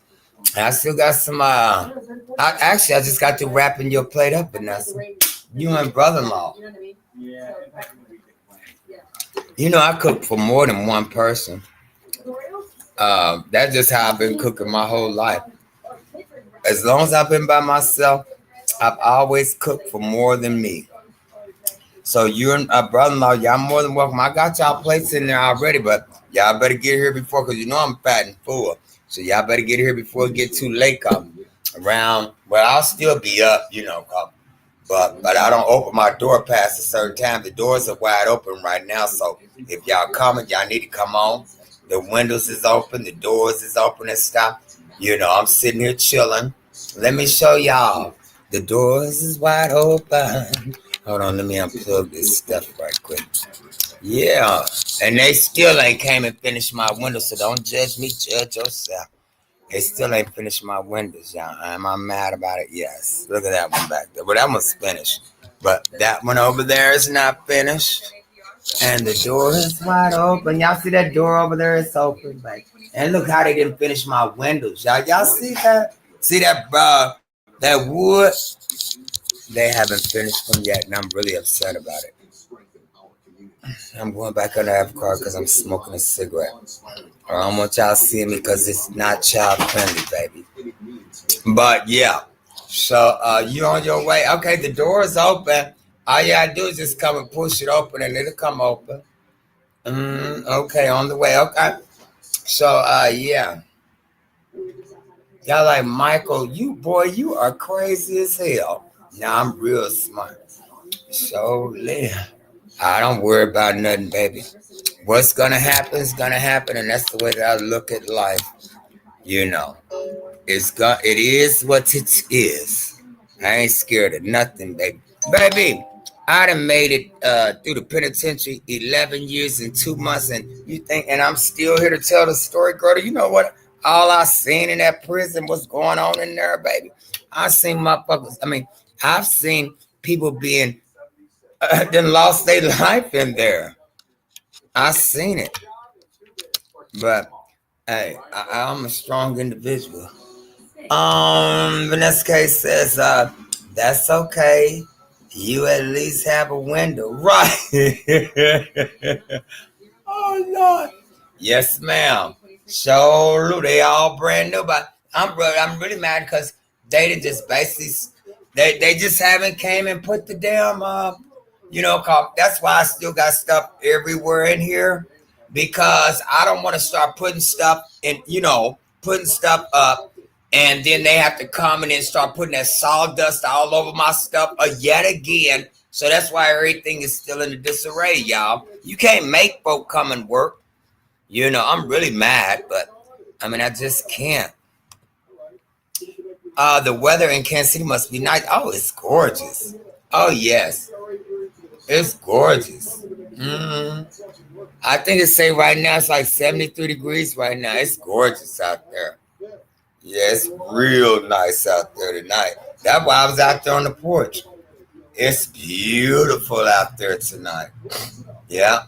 And I still got some. I just got to wrapping your plate up, Vanessa. You and brother-in-law. You know, I cook for more than one person. That's just how I've been cooking my whole life. As long as I've been by myself, I've always cooked for more than me. So you and brother-in-law, y'all more than welcome. I got y'all plates in there already, but y'all better get here before, because you know I'm fat and full. So y'all better get here before it get too late. Around, well, I'll still be up, you know, but I don't open my door past a certain time. The doors are wide open right now, so if y'all coming, y'all need to come on. The windows is open, the doors is open and stuff. You know, I'm sitting here chilling. Let me show y'all. The doors is wide open. Hold on, let me unplug this stuff right quick. Yeah, and they still ain't came and finished my windows, so don't judge me, judge yourself. They still ain't finished my windows, y'all. Am I mad about it? Yes. Look at that one back there. But that one's finished. But that one over there is not finished. And the door is wide open. Y'all see that door over there? It's open. Like, and look how they didn't finish my windows. Y'all see that? See that that wood? They haven't finished them yet, and I'm really upset about it. I'm going back on the Avocado because I'm smoking a cigarette. I don't want y'all seeing me because it's not child friendly, baby. But yeah, so you on your way? Okay, the door is open. All you gotta do is just come and push it open, and it'll come open. Okay, on the way. Okay. So yeah, y'all like, Michael, you are crazy as hell. Now I'm real smart. So yeah, I don't worry about nothing, baby. What's gonna happen is gonna happen, and that's the way that I look at life. You know, it is what it is. I ain't scared of nothing, baby. Baby, I done made it through the penitentiary 11 years and 2 months, and you think, and I'm still here to tell the story, girl. You know what? All I seen in that prison, what's going on in there, baby. I seen motherfuckers. I mean, I've seen people being then lost their life in there. I seen it, but hey, I'm a strong individual. Vanessa K says, that's okay. You at least have a window, right? Oh Lord, yes, ma'am. So they all brand new, but I'm really mad because they didn't just basically they just haven't came and put the damn you know, that's why I still got stuff everywhere in here, because I don't want to start putting stuff in, you know, putting stuff up, and then they have to come and then start putting that sawdust all over my stuff yet again. So that's why everything is still in the disarray, y'all. You can't make folk come and work. You know, I'm really mad, but I mean, I just can't. The weather in Kansas City must be nice. Oh, it's gorgeous. Oh, yes. It's gorgeous. I think it say right now it's like 73 degrees right now. It's gorgeous out there. Yeah, it's real nice out there tonight. That's why I was out there on the porch. It's beautiful out there tonight. Yeah.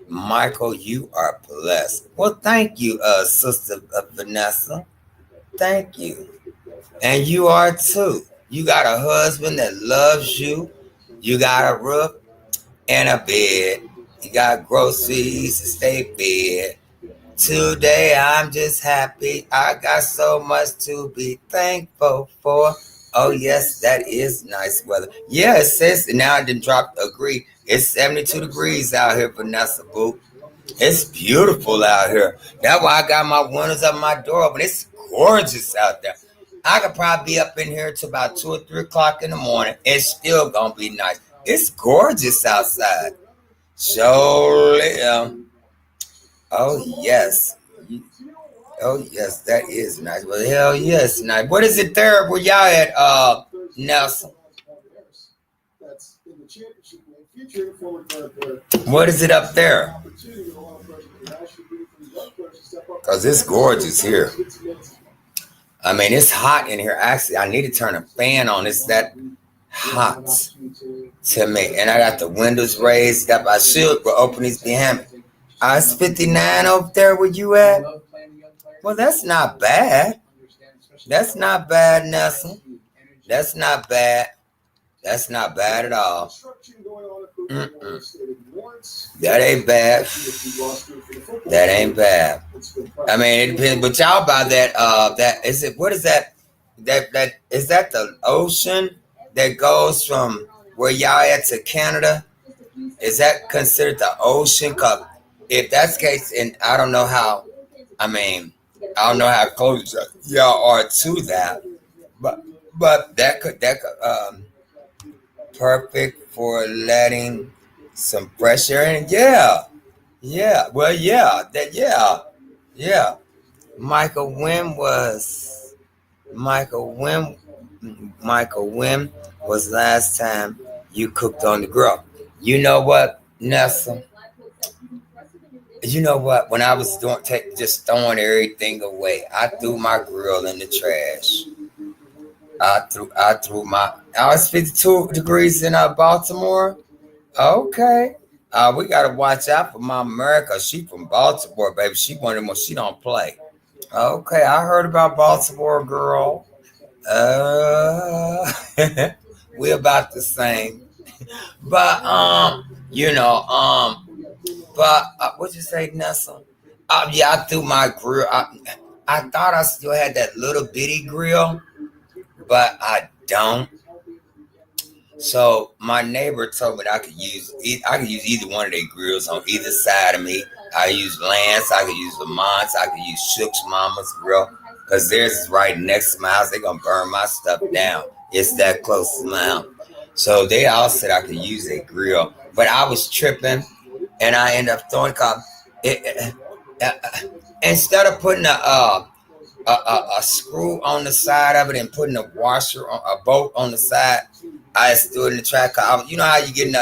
Michael, you are blessed. Well, thank you, Sister Vanessa. Thank you. And you are too. You got a husband that loves you. You got a roof and a bed. You got groceries to stay fed. Today I'm just happy. I got so much to be thankful for. Oh yes, that is nice weather. Yeah, it says now it didn't drop a degree. It's 72 degrees out here, Vanessa Boo. It's beautiful out here. That's why I got my windows up, my door open. It's gorgeous out there. I could probably be up in here till about 2 or 3 o'clock in the morning. It's still gonna be nice. It's gorgeous outside. Surely. Oh yes. Oh yes, that is nice. Well, hell yes, nice. What is it there where y'all at, Nelson? What is it up there? Because it's gorgeous here. I mean, it's hot in here. Actually, I need to turn a fan on. It's that hot to me. And I got the windows raised up. I should open these behind me. It's 59 over there where you at? Well, that's not bad. That's not bad, Nelson. That's not bad. That's not bad at all. That ain't bad. That ain't bad. I mean, it depends. But y'all by that, that is it. What is that? That is that the ocean that goes from where y'all at to Canada? Is that considered the ocean? Cause if that's the case, and I don't know how. I mean, I don't know how close y'all are to that, but that could perfect for letting some fresh air in. Yeah. Well, yeah. Michael, when was last time you cooked on the grill? You know what, Nelson? You know what? When I was just throwing everything away, I threw my grill in the trash. I was 52 degrees in Baltimore. Okay. We gotta watch out for my America. She from Baltimore, baby. She one of them. She don't play. Okay, I heard about Baltimore, girl. We about the same. But what'd you say, Nessa? Yeah, I threw my grill. I thought I still had that little bitty grill, but I don't. So my neighbor told me that I could use either one of their grills on either side of me. I use Lance, I could use Lamont's, I could use Shook's mama's grill, because theirs is right next to my house. They're gonna burn my stuff down. It's that close to my house. So they all said I could use a grill, but I was tripping, and I ended up throwing instead of putting a screw on the side of it and putting a washer on a bolt on the side, I threw it in the track. You know how you get in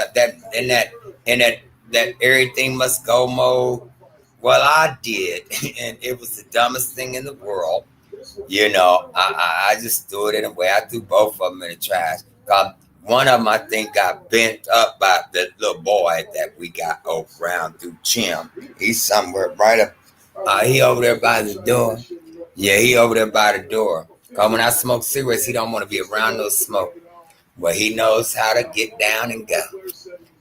that everything must go mode. Well, I did, and it was the dumbest thing in the world. You know, I just threw it in a way. I threw both of them in the trash. One of them, I think, got bent up by the little boy that we got around through Chim. He's somewhere right up. He over there by the door. Yeah, he over there by the door. Because when I smoke cigarettes, he don't want to be around no smoke. Well, he knows how to get down and go.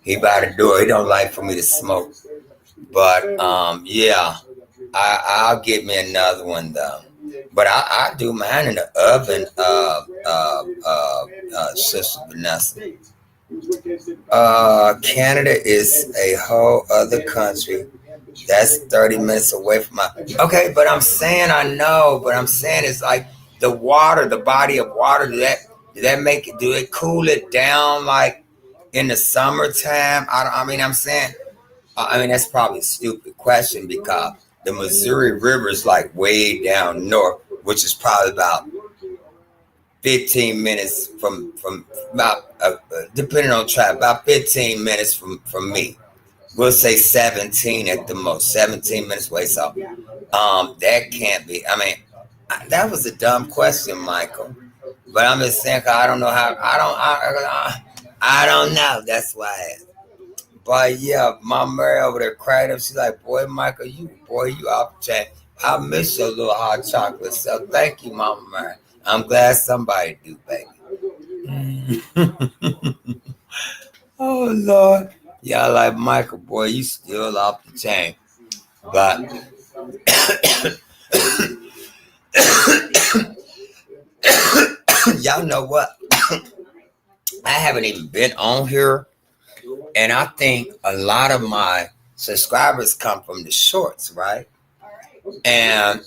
He by the door. He don't like for me to smoke. But, yeah, I'll get me another one, though. But I do mine in the oven, Sister Vanessa. Canada is a whole other country. That's 30 minutes away from my... Okay, but I'm saying I know, but I'm saying it's like the water, the body of water, do it cool it down like in the summertime? I'm saying, that's probably a stupid question because the Missouri River is like way down north, which is probably about 15 minutes from about, depending on traffic, about 15 minutes from me. We'll say 17 at the most, 17 minutes away. So that can't be, That was a dumb question, Michael. But I'm just saying, 'cause I don't know how. I don't know. That's why. I asked. But yeah, Mama Mary over there cried up. She's like, "Boy, Michael, you off the chain. I miss your little hot chocolate. So thank you, Mama Mary. I'm glad somebody do, baby." Oh Lord, y'all like Michael, boy, you still off the chain. But y'all know what? I haven't even been on here, and I think a lot of my subscribers come from the shorts, right? And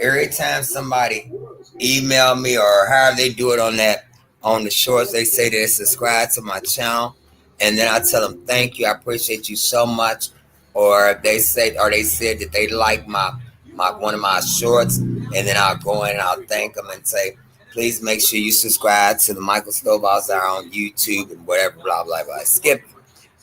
every time somebody email me or how they do it on the shorts, they say they subscribe to my channel, and then I tell them thank you, I appreciate you so much, or they said that they like my one of my shorts, and then I'll go in and I'll thank them and say, please make sure you subscribe to the Michael Stovall's on YouTube and whatever, blah blah blah. Skip,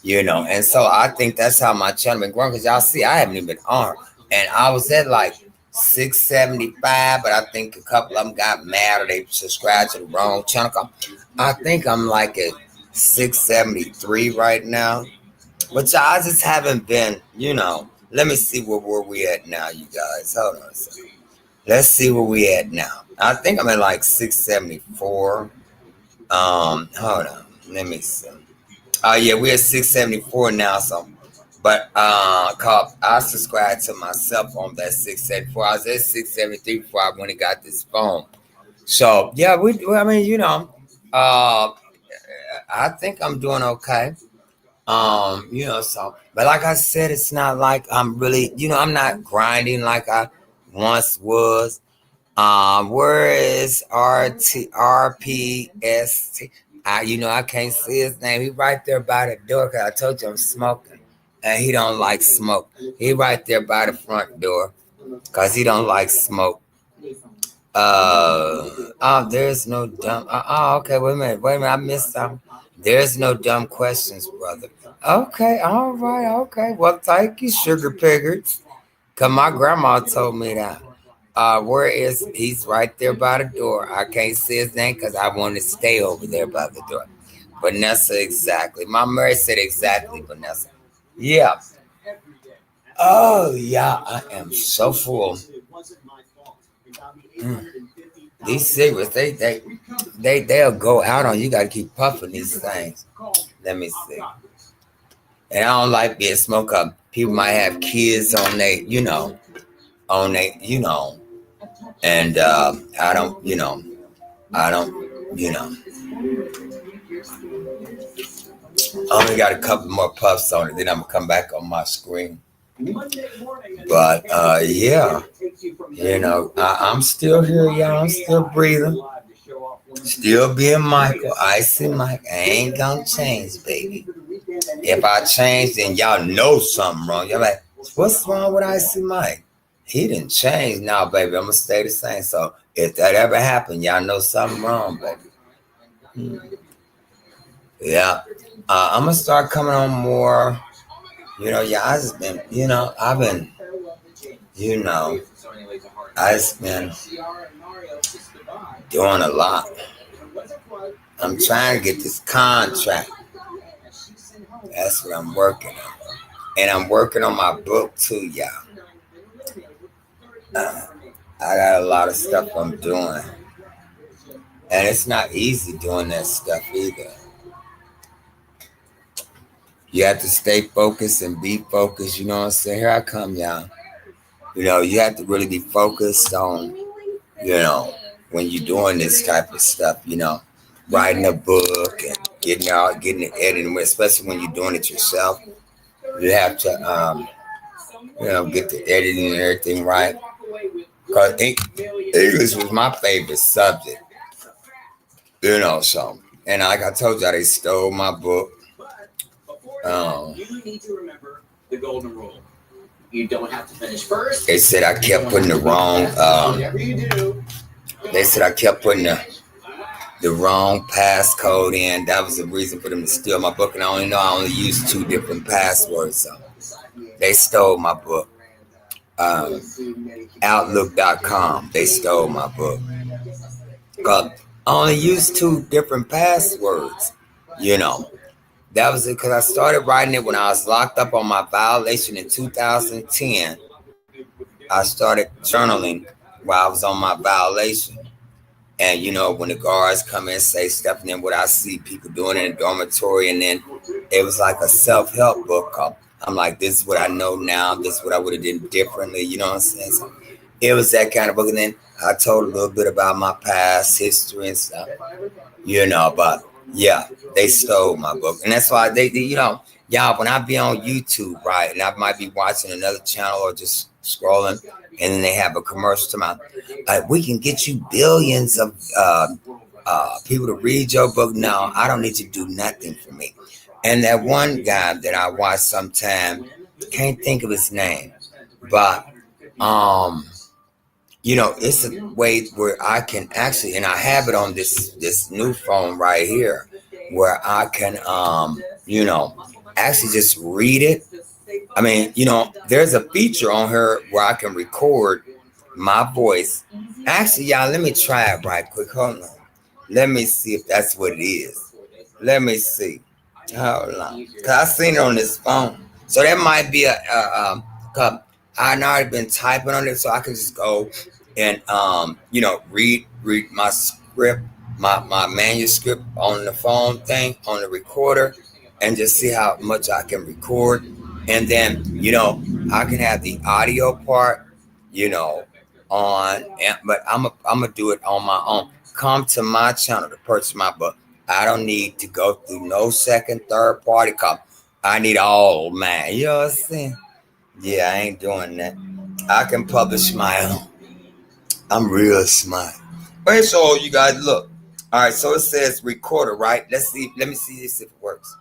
and so I think that's how my channel been growing, because y'all see I haven't even been on. And I was at like 675, but I think a couple of them got mad or they subscribed to the wrong channel. I think I'm like at 673 right now. But y'all just haven't been, Let me see where we at now, you guys. Hold on a second. Let's see where we at now. I think I'm at like 674. Hold on. Let me see. Oh yeah, we're at 674 now, so. But I subscribed to myself on that 674. I was at 673 before I went and got this phone. So yeah, I think I'm doing okay. But like I said, it's not like I'm really, I'm not grinding like I once was. Where is RPST? I can't see his name. He right there by the door, because I told you I'm smoking. And he don't like smoke. He right there by the front door, because he don't like smoke. There's no dumb. Okay, wait a minute. I missed something. There's no dumb questions, brother. Okay, all right, okay. Well, thank you, Sugar Piggers. Because my grandma told me that. He's right there by the door. I can't see his name because I want to stay over there by the door. Vanessa, exactly. My Mary said exactly, Vanessa. Yeah. Oh, yeah, I am so full. These cigarettes, they'll go out on you. Got to keep puffing these things. Let me see. And I don't like being smoked up. People might have kids on they, and I don't. I only got a couple more puffs on it, then I'm gonna come back on my screen. But yeah, I'm still here, y'all. I'm still breathing, still being Michael, Icy Mike. I ain't gonna change, baby. If I change, then y'all know something wrong. Y'all like, what's wrong with Icy Mike? He didn't change. Now, baby, I'm gonna stay the same. So if that ever happened, y'all know something wrong, baby. Yeah. I'm gonna start coming on more. I just been, I've been, I just been doing a lot. I'm trying to get this contract. That's what I'm working on. And I'm working on my book too, y'all. I got a lot of stuff I'm doing. And it's not easy doing that stuff either. You have to stay focused and be focused. You know what I'm saying? Here I come, y'all. You have to really be focused on, when you're doing this type of stuff, writing a book and getting it edited, especially when you're doing it yourself. You have to, get the editing and everything right. Because English was my favorite subject. So. And like I told you, they stole my book. You need to remember the golden rule. You don't have to finish first. They said I kept putting the wrong. They said I kept putting the wrong passcode in. That was the reason for them to steal my book. And I only used 2 different passwords. So they stole my book. Outlook.com. They stole my book. I only used 2 different passwords. That was it because I started writing it when I was locked up on my violation in 2010. I started journaling while I was on my violation. And, when the guards come in and say stuff, and then what I see people doing in the dormitory, and then it was like a self-help book. I'm like, this is what I know now. This is what I would have done differently. You know what I'm saying? So it was that kind of book. And then I told a little bit about my past history and stuff, but yeah, they stole my book. And that's why they y'all, when I be on YouTube, right, and I might be watching another channel or just scrolling, and then they have a commercial to my, we can get you billions of people to read your book. No, I don't need you to do nothing for me. And that one guy that I watch sometime, can't think of his name, but it's a way where I can actually, and I have it on this new phone right here, where I can actually just read it. I mean, there's a feature on here where I can record my voice. Actually, y'all, let me try it right quick. Hold on. Let me see if that's what it is. Let me see. Hold on. Because I seen it on this phone. So that might be cause I've already been typing on it, so I can just go and, read my script, my manuscript on the phone thing, on the recorder, and just see how much I can record. And then, I can have the audio part, but I'm going to do it on my own. Come to my channel to purchase my book. I don't need to go through no second, third party copy. I need all mine. You know what I'm saying? Yeah, I ain't doing that. I can publish my own. I'm real smart. Wait, so you guys look. All right, so it says recorder, right? Let me see this if it works.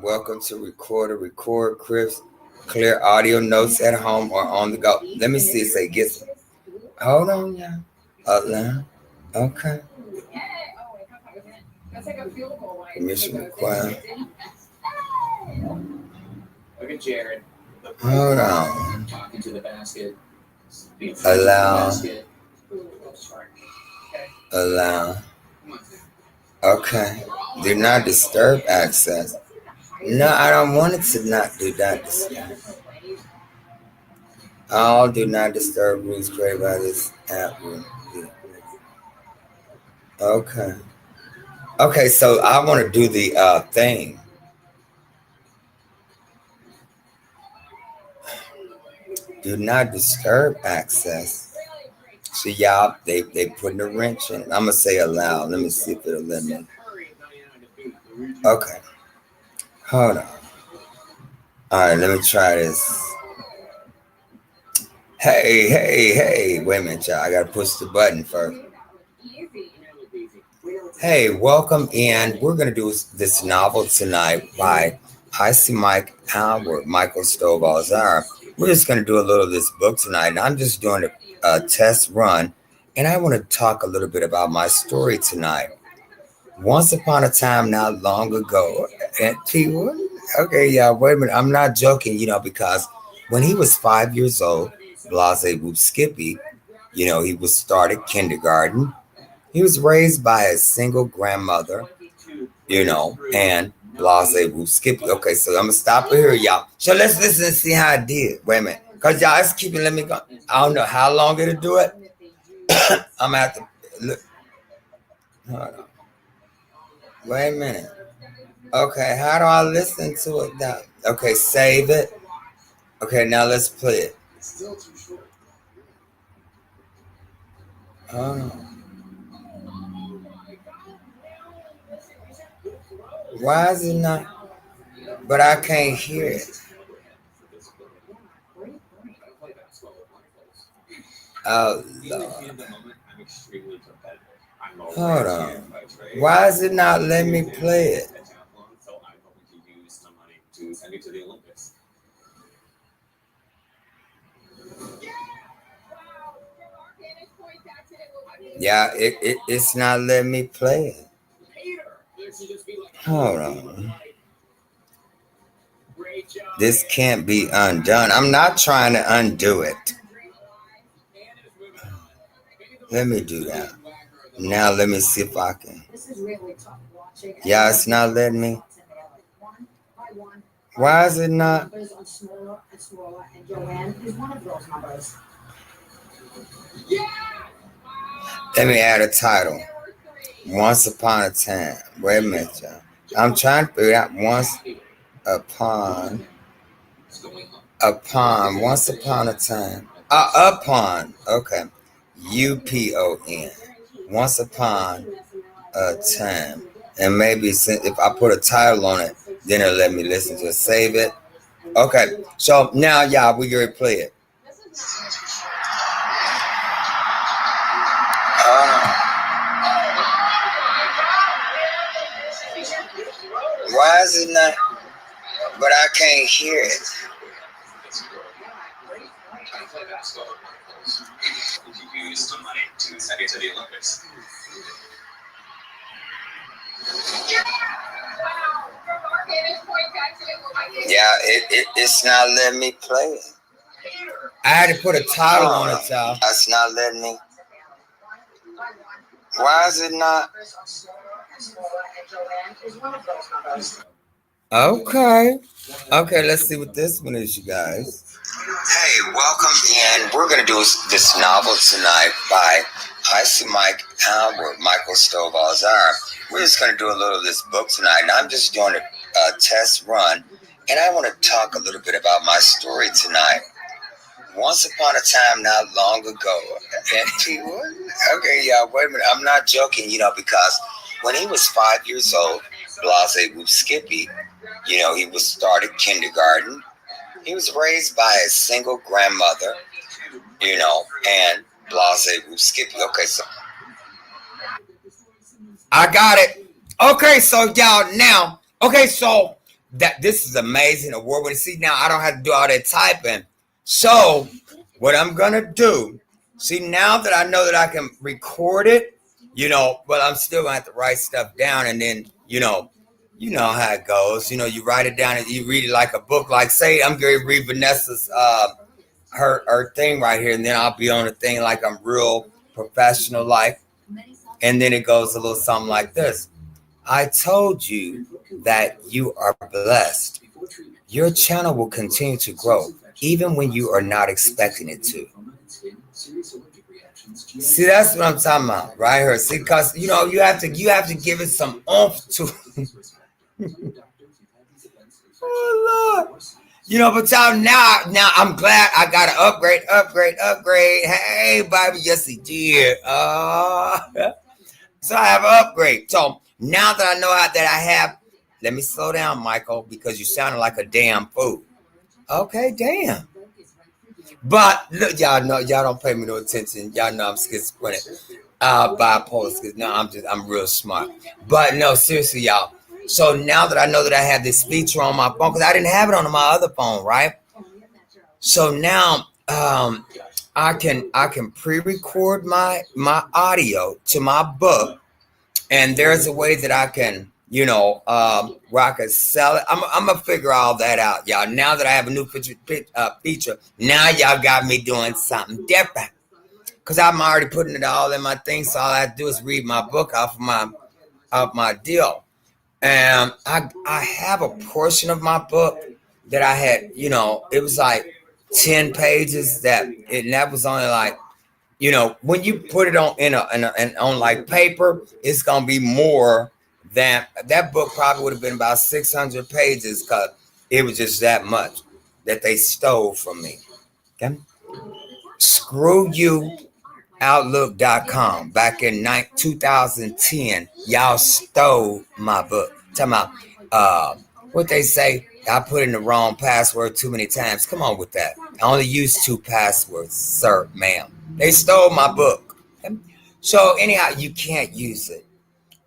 Welcome to recorder. Record Chris. Clear audio notes at home or on the go. Let me see. Say get. Hold on, y'all. Now. Okay. Permission required. Look at Jared. Hold on. Talking to the basket. Allow. Allow. Okay. Do not disturb access. No, I don't want it to not do not disturb. All do not disturb rules created by this app. Okay. Okay, so I want to do the thing. Do not disturb access. See, y'all, they putting a wrench in it. I'm going to say allow. Let me see if it'll let me. Okay. Hold on. All right, let me try this. Hey. Wait a minute, y'all. I got to push the button first. Hey, welcome in. We're going to do this novel tonight by Icy Mike Albert, Michael Stovall-Zara. We're just going to do a little of this book tonight. And I'm just doing a test run. And I want to talk a little bit about my story tonight. Once upon a time, not long ago. And okay, yeah, wait a minute. I'm not joking, because when he was 5 years old, Blase Whoop Skippy, he was started kindergarten. He was raised by a single grandmother, and Blase Whoop Skippy. Okay, so I'm going to stop here, y'all. So let's listen and see how I did. Wait a minute. Because y'all, it's keeping, let me go. I don't know how long it'll do it. I'm going to have to look. Hold on. Wait a minute. Okay, how do I listen to it now? Okay, save it. Okay, now let's play it. Why is it not? But I can't hear it. Oh, Lord. Hold on. Why is it not letting me play it? Yeah, it's not letting me play it. Hold on. This can't be undone. I'm not trying to undo it. Let me do that. Now let me see if I can. Yeah, it's not letting me. Why is it not? Let me add a title. Once upon a time. Wait a minute, y'all. I'm trying to figure out once upon a time. Upon. Okay. UPON. Once upon a time. And maybe if I put a title on it, then it'll let me listen to it. Save it. Okay. So now, y'all, we gonna play it. Why is it not? But I can't hear it. You use the money to send it to the Olympics. Yeah, it's not letting me play it. I had to put a title on it, y'all. It's not letting me. Why is it not? Okay, let's see what this one is, you guys. Hey, welcome in. We're going to do this novel tonight by Icy Mike Albert, Michael Stovall's Arm. We're just going to do a little of this book tonight, and I'm just doing a test run, and I want to talk a little bit about my story tonight. Once upon a time, not long ago, okay, yeah, wait a minute, I'm not joking, because when he was 5 years old, Blase Whoop Skippy, he was started kindergarten. He was raised by a single grandmother, and Blase Whoop Skippy. Okay, so I got it. Okay, so y'all now. Okay, so this is amazing. Award-winning. See, now I don't have to do all that typing. So what I'm gonna do, see, now that I know that I can record it, but I'm still gonna have to write stuff down, and then you know how it goes. You write it down and you read it like a book. Like, say I'm going to read Vanessa's her thing right here, and then I'll be on the thing like I'm real professional like, and then it goes a little something like this. I told you that you are blessed. Your channel will continue to grow, even when you are not expecting it to. See, that's what I'm talking about right here. See, because you have to give it some oomph to. Oh Lord, but y'all now I'm glad I got an upgrade. Hey, baby, yes he did. So I have an upgrade. So now that I know that I have, let me slow down, Michael, because you sounded like a damn fool. Okay, damn. But look, y'all know, y'all don't pay me no attention. Y'all know I'm schizophrenic, bipolar. No, I'm real smart. But no, seriously, y'all. So now that I know that I have this feature on my phone, because I didn't have it on my other phone, right? So now I can pre-record my audio to my book, and there's a way that I can, where I can sell it. I'm gonna figure all that out, y'all. Now that I have a new feature, now y'all got me doing something different, because I'm already putting it all in my thing. So all I have to do is read my book off my deal. And I have a portion of my book that I had, it was like 10 pages and that was only like, when you put it on like paper, it's gonna be more than that book probably would have been about 600 pages, because it was just that much that they stole from me. Okay. Screw you. Outlook.com back in 2010, y'all stole my book. Talking about what they say, I put in the wrong password too many times. Come on with that. I only use 2 passwords, sir, ma'am. They stole my book. So anyhow, you can't use it.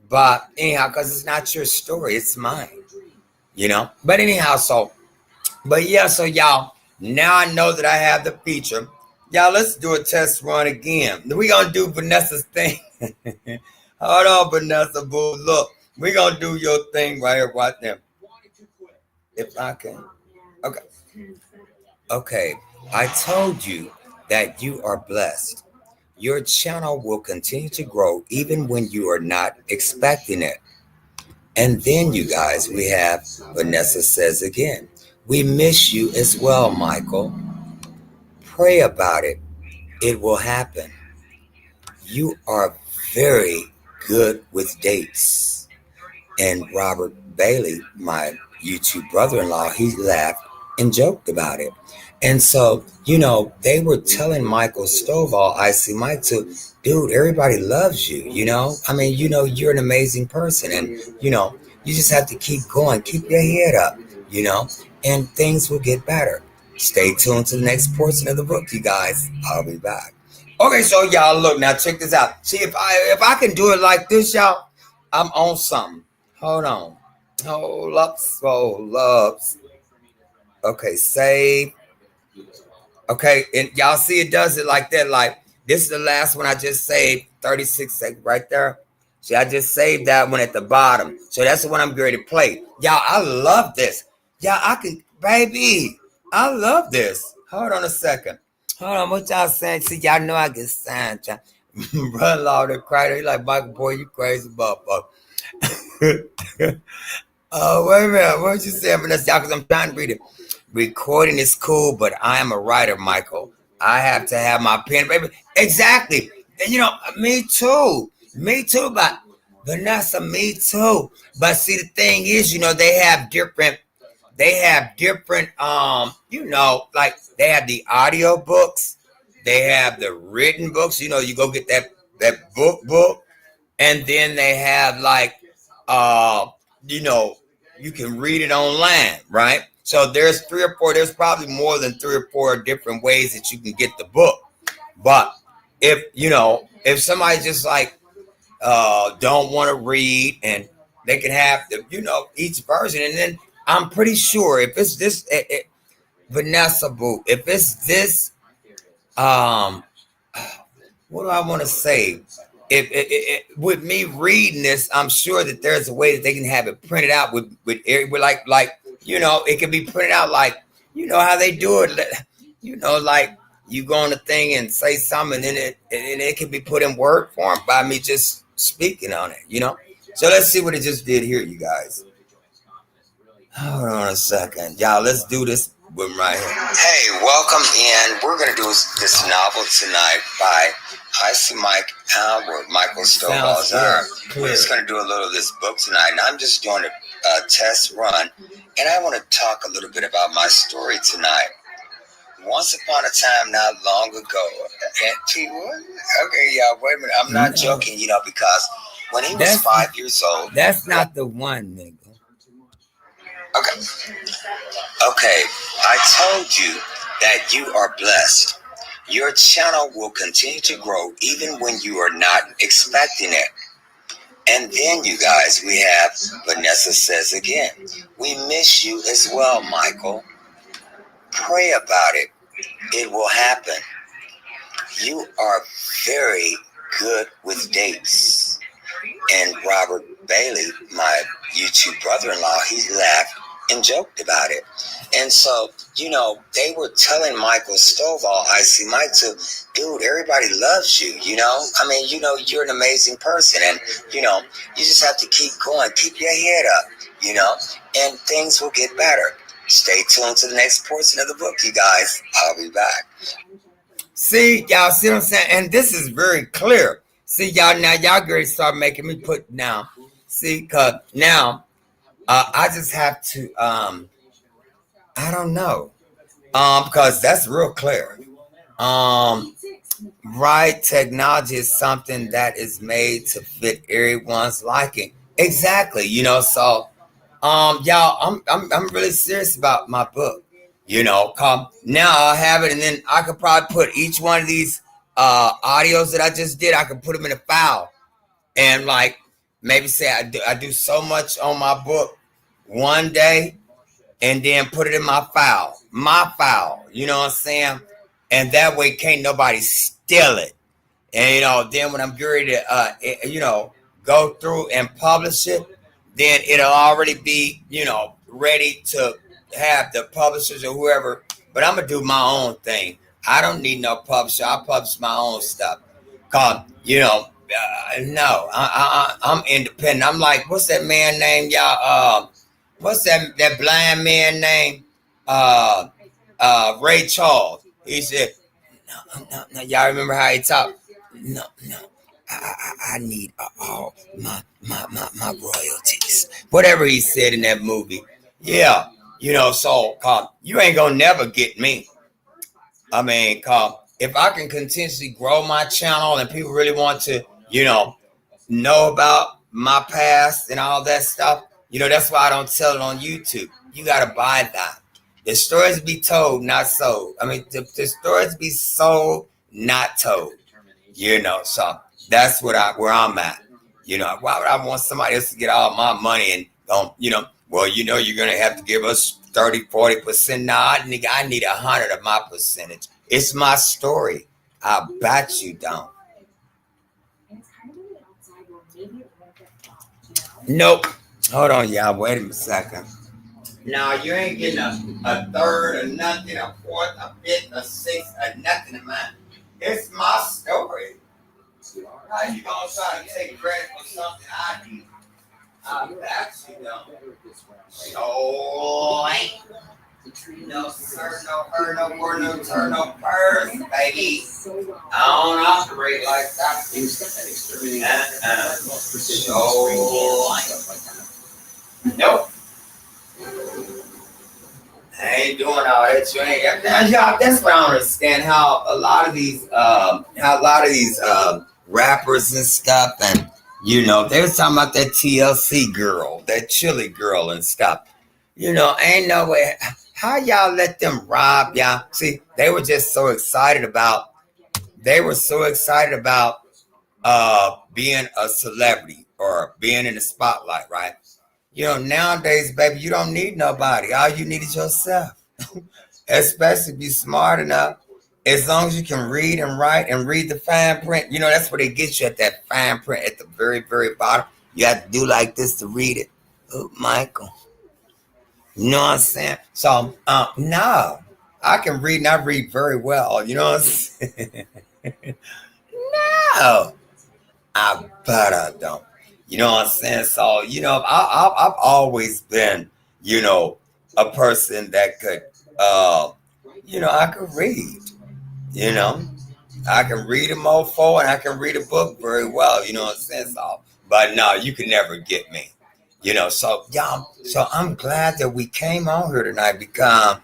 But anyhow, because it's not your story, it's mine. But anyhow, so y'all, now I know that I have the feature. Y'all, let's do a test run again. We're going to do Vanessa's thing. Hold on, Vanessa, boo. Look, we're going to do your thing right here, right there. If I can. Okay. Okay. I told you that you are blessed. Your channel will continue to grow even when you are not expecting it. And then, you guys, we have Vanessa says again, we miss you as well, Michael. Pray about it. It will happen. You are very good with dates. And Robert Bailey, my YouTube brother-in-law, he laughed and joked about it. And so, they were telling Michael Stovall, Icy Mike, to, dude, everybody loves you, I mean, you're an amazing person. And, you just have to keep going, keep your head up, and things will get better. Stay tuned to the next portion of the book, you guys. I'll be back. Okay, so y'all, look, now check this out. See, if I can do it like this, y'all, I'm on something. Hold on. Hold up. Okay, save. Okay, and y'all see it does it like that. Like, this is the last one I just saved. 36 seconds right there. See, I just saved that one at the bottom. So that's the one I'm going to play. Y'all, I love this. Y'all, baby, I love this. Hold on a second. Hold on, what y'all saying? See, y'all know I get signed. Brother-in-law to cry. He like, Michael, boy, you crazy motherfucker. Oh, wait a minute. What you saying, Vanessa? Y'all, because I'm trying to read it. Recording is cool, but I am a writer, Michael. I have to have my pen, baby. Exactly. And, me too. Me too, but Vanessa, me too. But see, the thing is, they have different, like they have the audio books, they have the written books, you go get that book, and then they have like, you can read it online, right? So there's there's probably more than 3 or 4 different ways that you can get the book. But if somebody just like, don't want to read, and they can have each version, and then I'm pretty sure if it's this, Vanessa Boo, if it's this, what do I want to say? If with me reading this, I'm sure that there's a way that they can have it printed out with like it can be printed out like how they do it, like you go on the thing and say something, and it can be put in word form by me just speaking on it, So let's see what it just did here, you guys. Hold on a second, y'all. Let's do this one right here. Hey, welcome in. We're gonna do this novel tonight by Icy Mike Albert, Michael Stovall's arm. We're just gonna do a little of this book tonight, and I'm just doing a test run, and I want to talk a little bit about my story tonight. Once upon a time, not long ago, okay, y'all, wait a minute. I'm not joking, because when he was 5 years old. That's not the one, nigga. Okay, I told you that you are blessed. Your channel will continue to grow even when you are not expecting it. And then, you guys, we have Vanessa says again, we miss you as well, Michael. Pray about it. It will happen. You are very good with dates. And Robert Bailey, my YouTube brother-in-law, he laughed and joked about it. And so, they were telling Michael Stovall, Icy Mike, to, dude, everybody loves you, I mean, you're an amazing person, and, you just have to keep going, keep your head up, and things will get better. Stay tuned to the next portion of the book, you guys. I'll be back. See, y'all see what I'm saying? And this is very clear. See, y'all, now y'all going to start making me put now. See, because now I just have to, I don't know, because that's real clear. Right, technology is something that is made to fit everyone's liking. Exactly, so, y'all, I'm really serious about my book. Now I'll have it, and then I could probably put each one of these audios that I just did, I could put them in a file, and like maybe say I do so much on my book one day, and then put it in my file, you know what I'm saying? And that way can't nobody steal it. And then when I'm ready to go through and publish it, then it'll already be ready to have the publishers or whoever, but I'm gonna do my own thing. I don't need no publisher. I publish my own stuff. Cause no, I'm independent. I'm like, what's that man name, y'all? What's that blind man name? Ray Charles. He said, no. Y'all remember how he talked? No. I need all my royalties. Whatever he said in that movie. Yeah, so you ain't gonna never get me. I mean, if I can continuously grow my channel and people really want to, know about my past and all that stuff, that's why I don't tell it on YouTube. You gotta buy that. The stories be told, not sold. I mean, the stories be sold, not told. So that's where I'm at. Why would I want somebody else to get all my money and well, you're gonna have to give us 30-40%. Nah, I need 100 of my percentage. It's my story. I bet you don't. Nope. Hold on, y'all. Wait a second. Now you ain't getting a third or nothing, a fourth, a fifth, a sixth, or nothing of mine. It's my story. How you gonna try to take credit for something I did? I bet you don't. So no sir, no her, no more, no turn, no purse, baby. I don't operate like that. Nope. I ain't doing all that. You ain't. Y'all, that's what I don't understand. How a lot of these rappers and stuff, and they was talking about that TLC girl, that Chili girl and stuff. Ain't no way. How y'all let them rob y'all? See, they were just so excited about. They were so excited about being a celebrity or being in the spotlight, right? Nowadays, baby, you don't need nobody. All you need is yourself. Especially if you're smart enough. As long as you can read and write and read the fine print, that's where they get you at that fine print at the very, very bottom. You have to do like this to read it. Oh, Michael. You know what I'm saying? So, no. I can read and I read very well. You know what I'm saying? No. I bet I don't. You know what I'm saying? So, I've always been, a person that could, I could read, I can read a mofo and I can read a book very well, you know what I'm saying? So, but no, you can never get me, so, so I'm glad that we came on here tonight because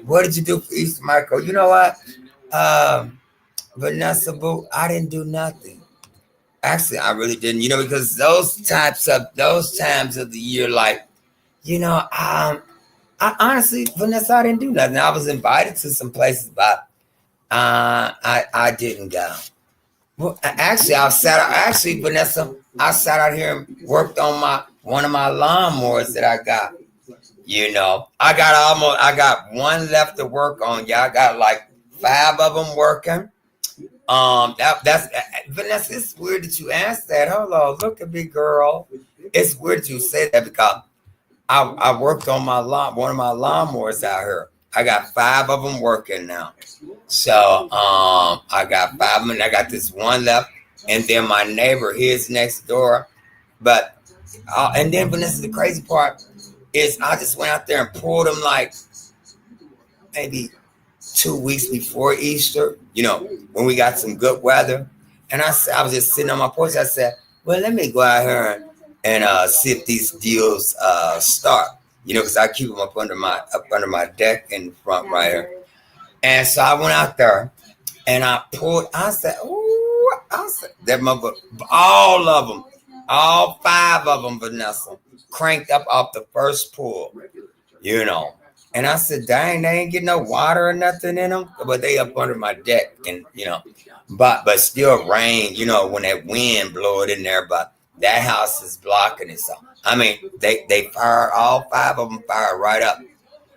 what did you do for Easter, Michael? You know what? Vanessa Boo, I didn't do nothing. Actually, I really didn't, because those times of the year, like, I honestly, Vanessa, I didn't do nothing. I was invited to some places, but I didn't go. Well, Vanessa, I sat out here and worked on one of my lawnmowers that I got. I got one left to work on. Yeah, I got like 5 of them working. That's Vanessa. It's weird that you asked that. Hold on, look at me, girl. It's weird that you say that because I worked on one of my lawnmowers out here. I got 5 of them working now. So I got 5 of them. And I got this one left, and then my neighbor, his next door. But and then Vanessa, the crazy part is I just went out there and pulled them like maybe 2 weeks before Easter, when we got some good weather. And I was just sitting on my porch. I said, well, let me go out here and see if these deals start, because I keep them up under my deck in the front right here. And so I went out there and I said, that mother, all of them, all 5 of them, Vanessa, cranked up off the first pull, And I said, dang, they ain't getting no water or nothing in them. But they up under my deck and, but still rain, when that wind blow it in there. But that house is blocking it. So, I mean, they fire, all 5 of them fire right up.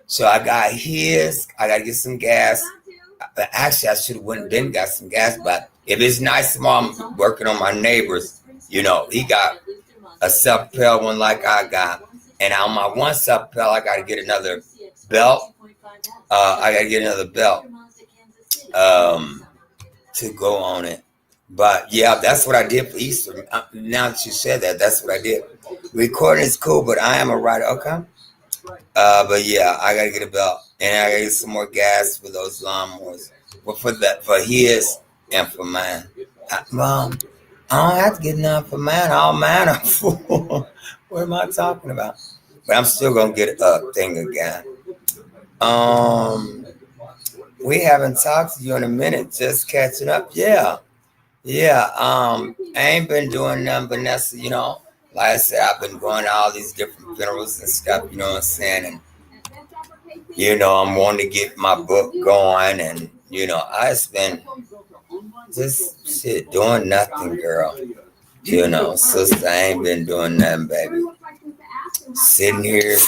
So I got I got to get some gas. Actually, I should have went and then got some gas. But if it's nice tomorrow, I'm working on my neighbors. He got a self-propelled one like I got. And on my one sub belt, I got to get another belt. I got to get another belt to go on it. But yeah, that's what I did for Easter. Now that you said that, that's what I did. Recording is cool, but I am a writer. Okay. But yeah, I gotta get a belt, and I gotta get some more gas for those lawnmowers. Well, for his and for mine. Mom, I don't have to get none for mine. All mine are full. What am I talking about? But I'm still gonna get a thing again. We haven't talked to you in a minute. Just catching up. Yeah. I ain't been doing nothing, Vanessa. You know, like I said, I've been going to all these different funerals and stuff. You know what I'm saying? And you know, I'm wanting to get my book going, and you know, I've been just doing nothing, girl. You know, sister, I ain't been doing nothing, baby. Sitting here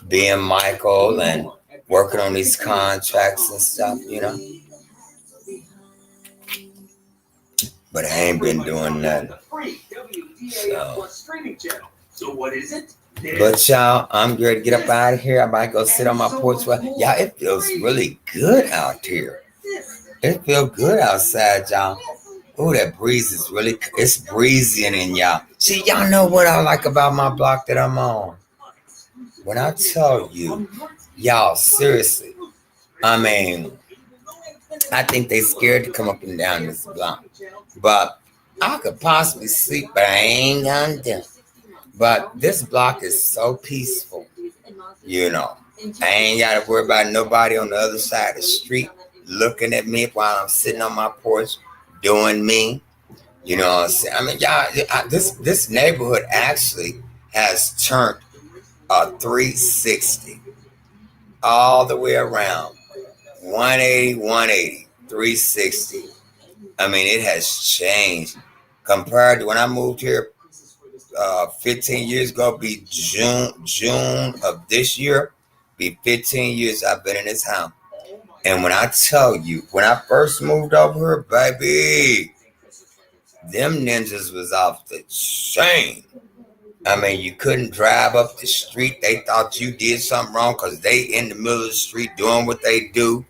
being Michael and working on these contracts and stuff, you know. But I ain't been doing nothing. So what is it? But y'all, I'm ready to get up out of here. I might go sit on my porch. Well, y'all, it feels really good out here. It feels good outside, y'all. Oh, that breeze is really, it's breezy in y'all. See, y'all know what I like about my block that I'm on. When I tell you, y'all, seriously, I mean, I think they scared to come up and down this block. But I could possibly sleep, but I ain't gonna do it. But this block is so peaceful, you know. I ain't got to worry about nobody on the other side of the street looking at me while I'm sitting on my porch doing me. You know what I'm saying? I mean, y'all, this neighborhood actually has turned a 360 all the way around. 180, 360. I mean, it has changed compared to when I moved here 15 years ago. Be June of this year, be 15 years I've been in this house. And when I tell you, when I first moved over here, baby, them ninjas was off the chain. I mean, you couldn't drive up the street. They thought you did something wrong because they in the middle of the street doing what they do.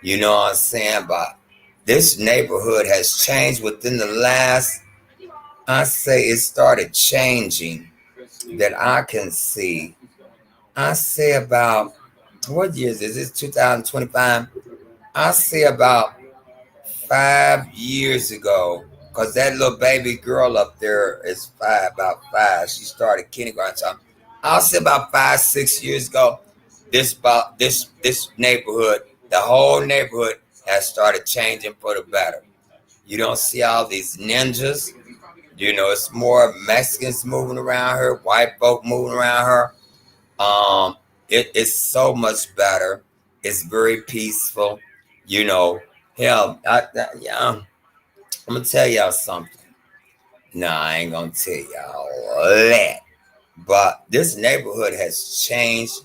You know what I'm saying? But this neighborhood has changed within the last, I say it started changing that I can see. I say about, what years is this, 2025? I say about 5 years ago, because that little baby girl up there is about five. She started kindergarten. So I'll say about 5, 6 years ago, this neighborhood, the whole neighborhood has started changing for the better. You don't see all these ninjas. You know, it's more Mexicans moving around here, white folk moving around here. It's so much better. It's very peaceful. You know, hell, I'm gonna tell y'all something. No, I ain't gonna tell y'all that. But this neighborhood has changed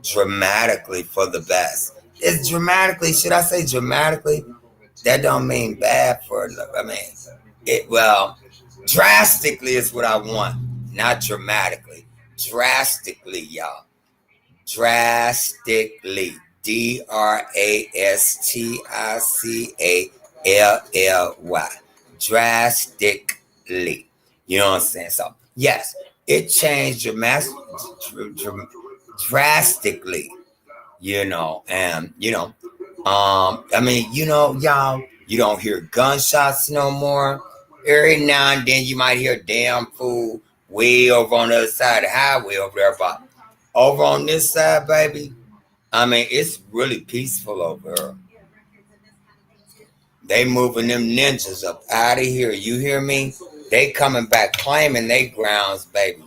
dramatically for the best. It's dramatically, should I say dramatically? That don't mean bad for, I mean, drastically is what I want, not dramatically. Drastically, y'all. Drastically. DRASTICALLY. Drastically. You know what I'm saying? So, yes, it changed drastically. You know, and, you know, I mean, you know, y'all, you don't hear gunshots no more. Every now and then you might hear a damn fool way over on the other side of the highway over there. But over on this side, baby, I mean, it's really peaceful over here. They moving them ninjas up out of here. You hear me? They coming back claiming they grounds, baby.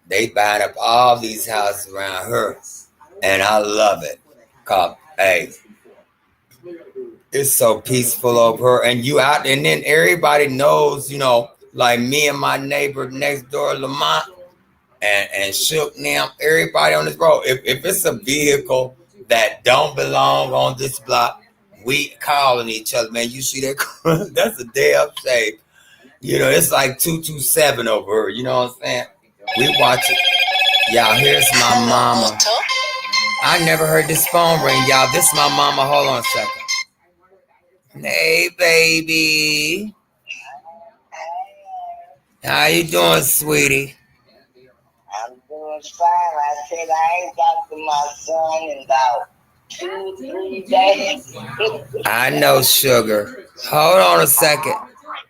They buying up all these houses around here. And I love it. Cause, hey, it's so peaceful over here. And you out, and then everybody knows, you know, like me and my neighbor next door, Lamont, and Shook now, everybody on this road. If it's a vehicle that don't belong on this block, we calling each other, man. You see that? That's a damn shame. You know, it's like 227 over here. You know what I'm saying? We watch it. Y'all, here's my mama. I never heard this phone ring, y'all. This is my mama. Hold on a second. Hey, baby. How you doing, sweetie? I'm doing fine. I said I ain't talked to my son in about 2-3 days. I know, sugar. Hold on a second.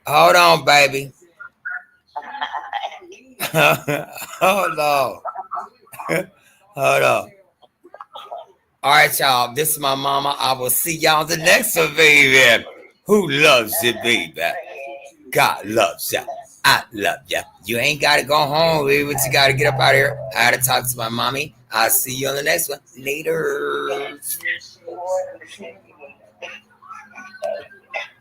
Hold on, baby. Hold on. Hold on. All right, y'all. This is my mama. I will see y'all the next one, baby. Who loves you, baby? God loves you. I love you. You ain't got to go home, baby, but you got to get up out of here. I had to talk to my mommy. I'll see you on the next one. Later.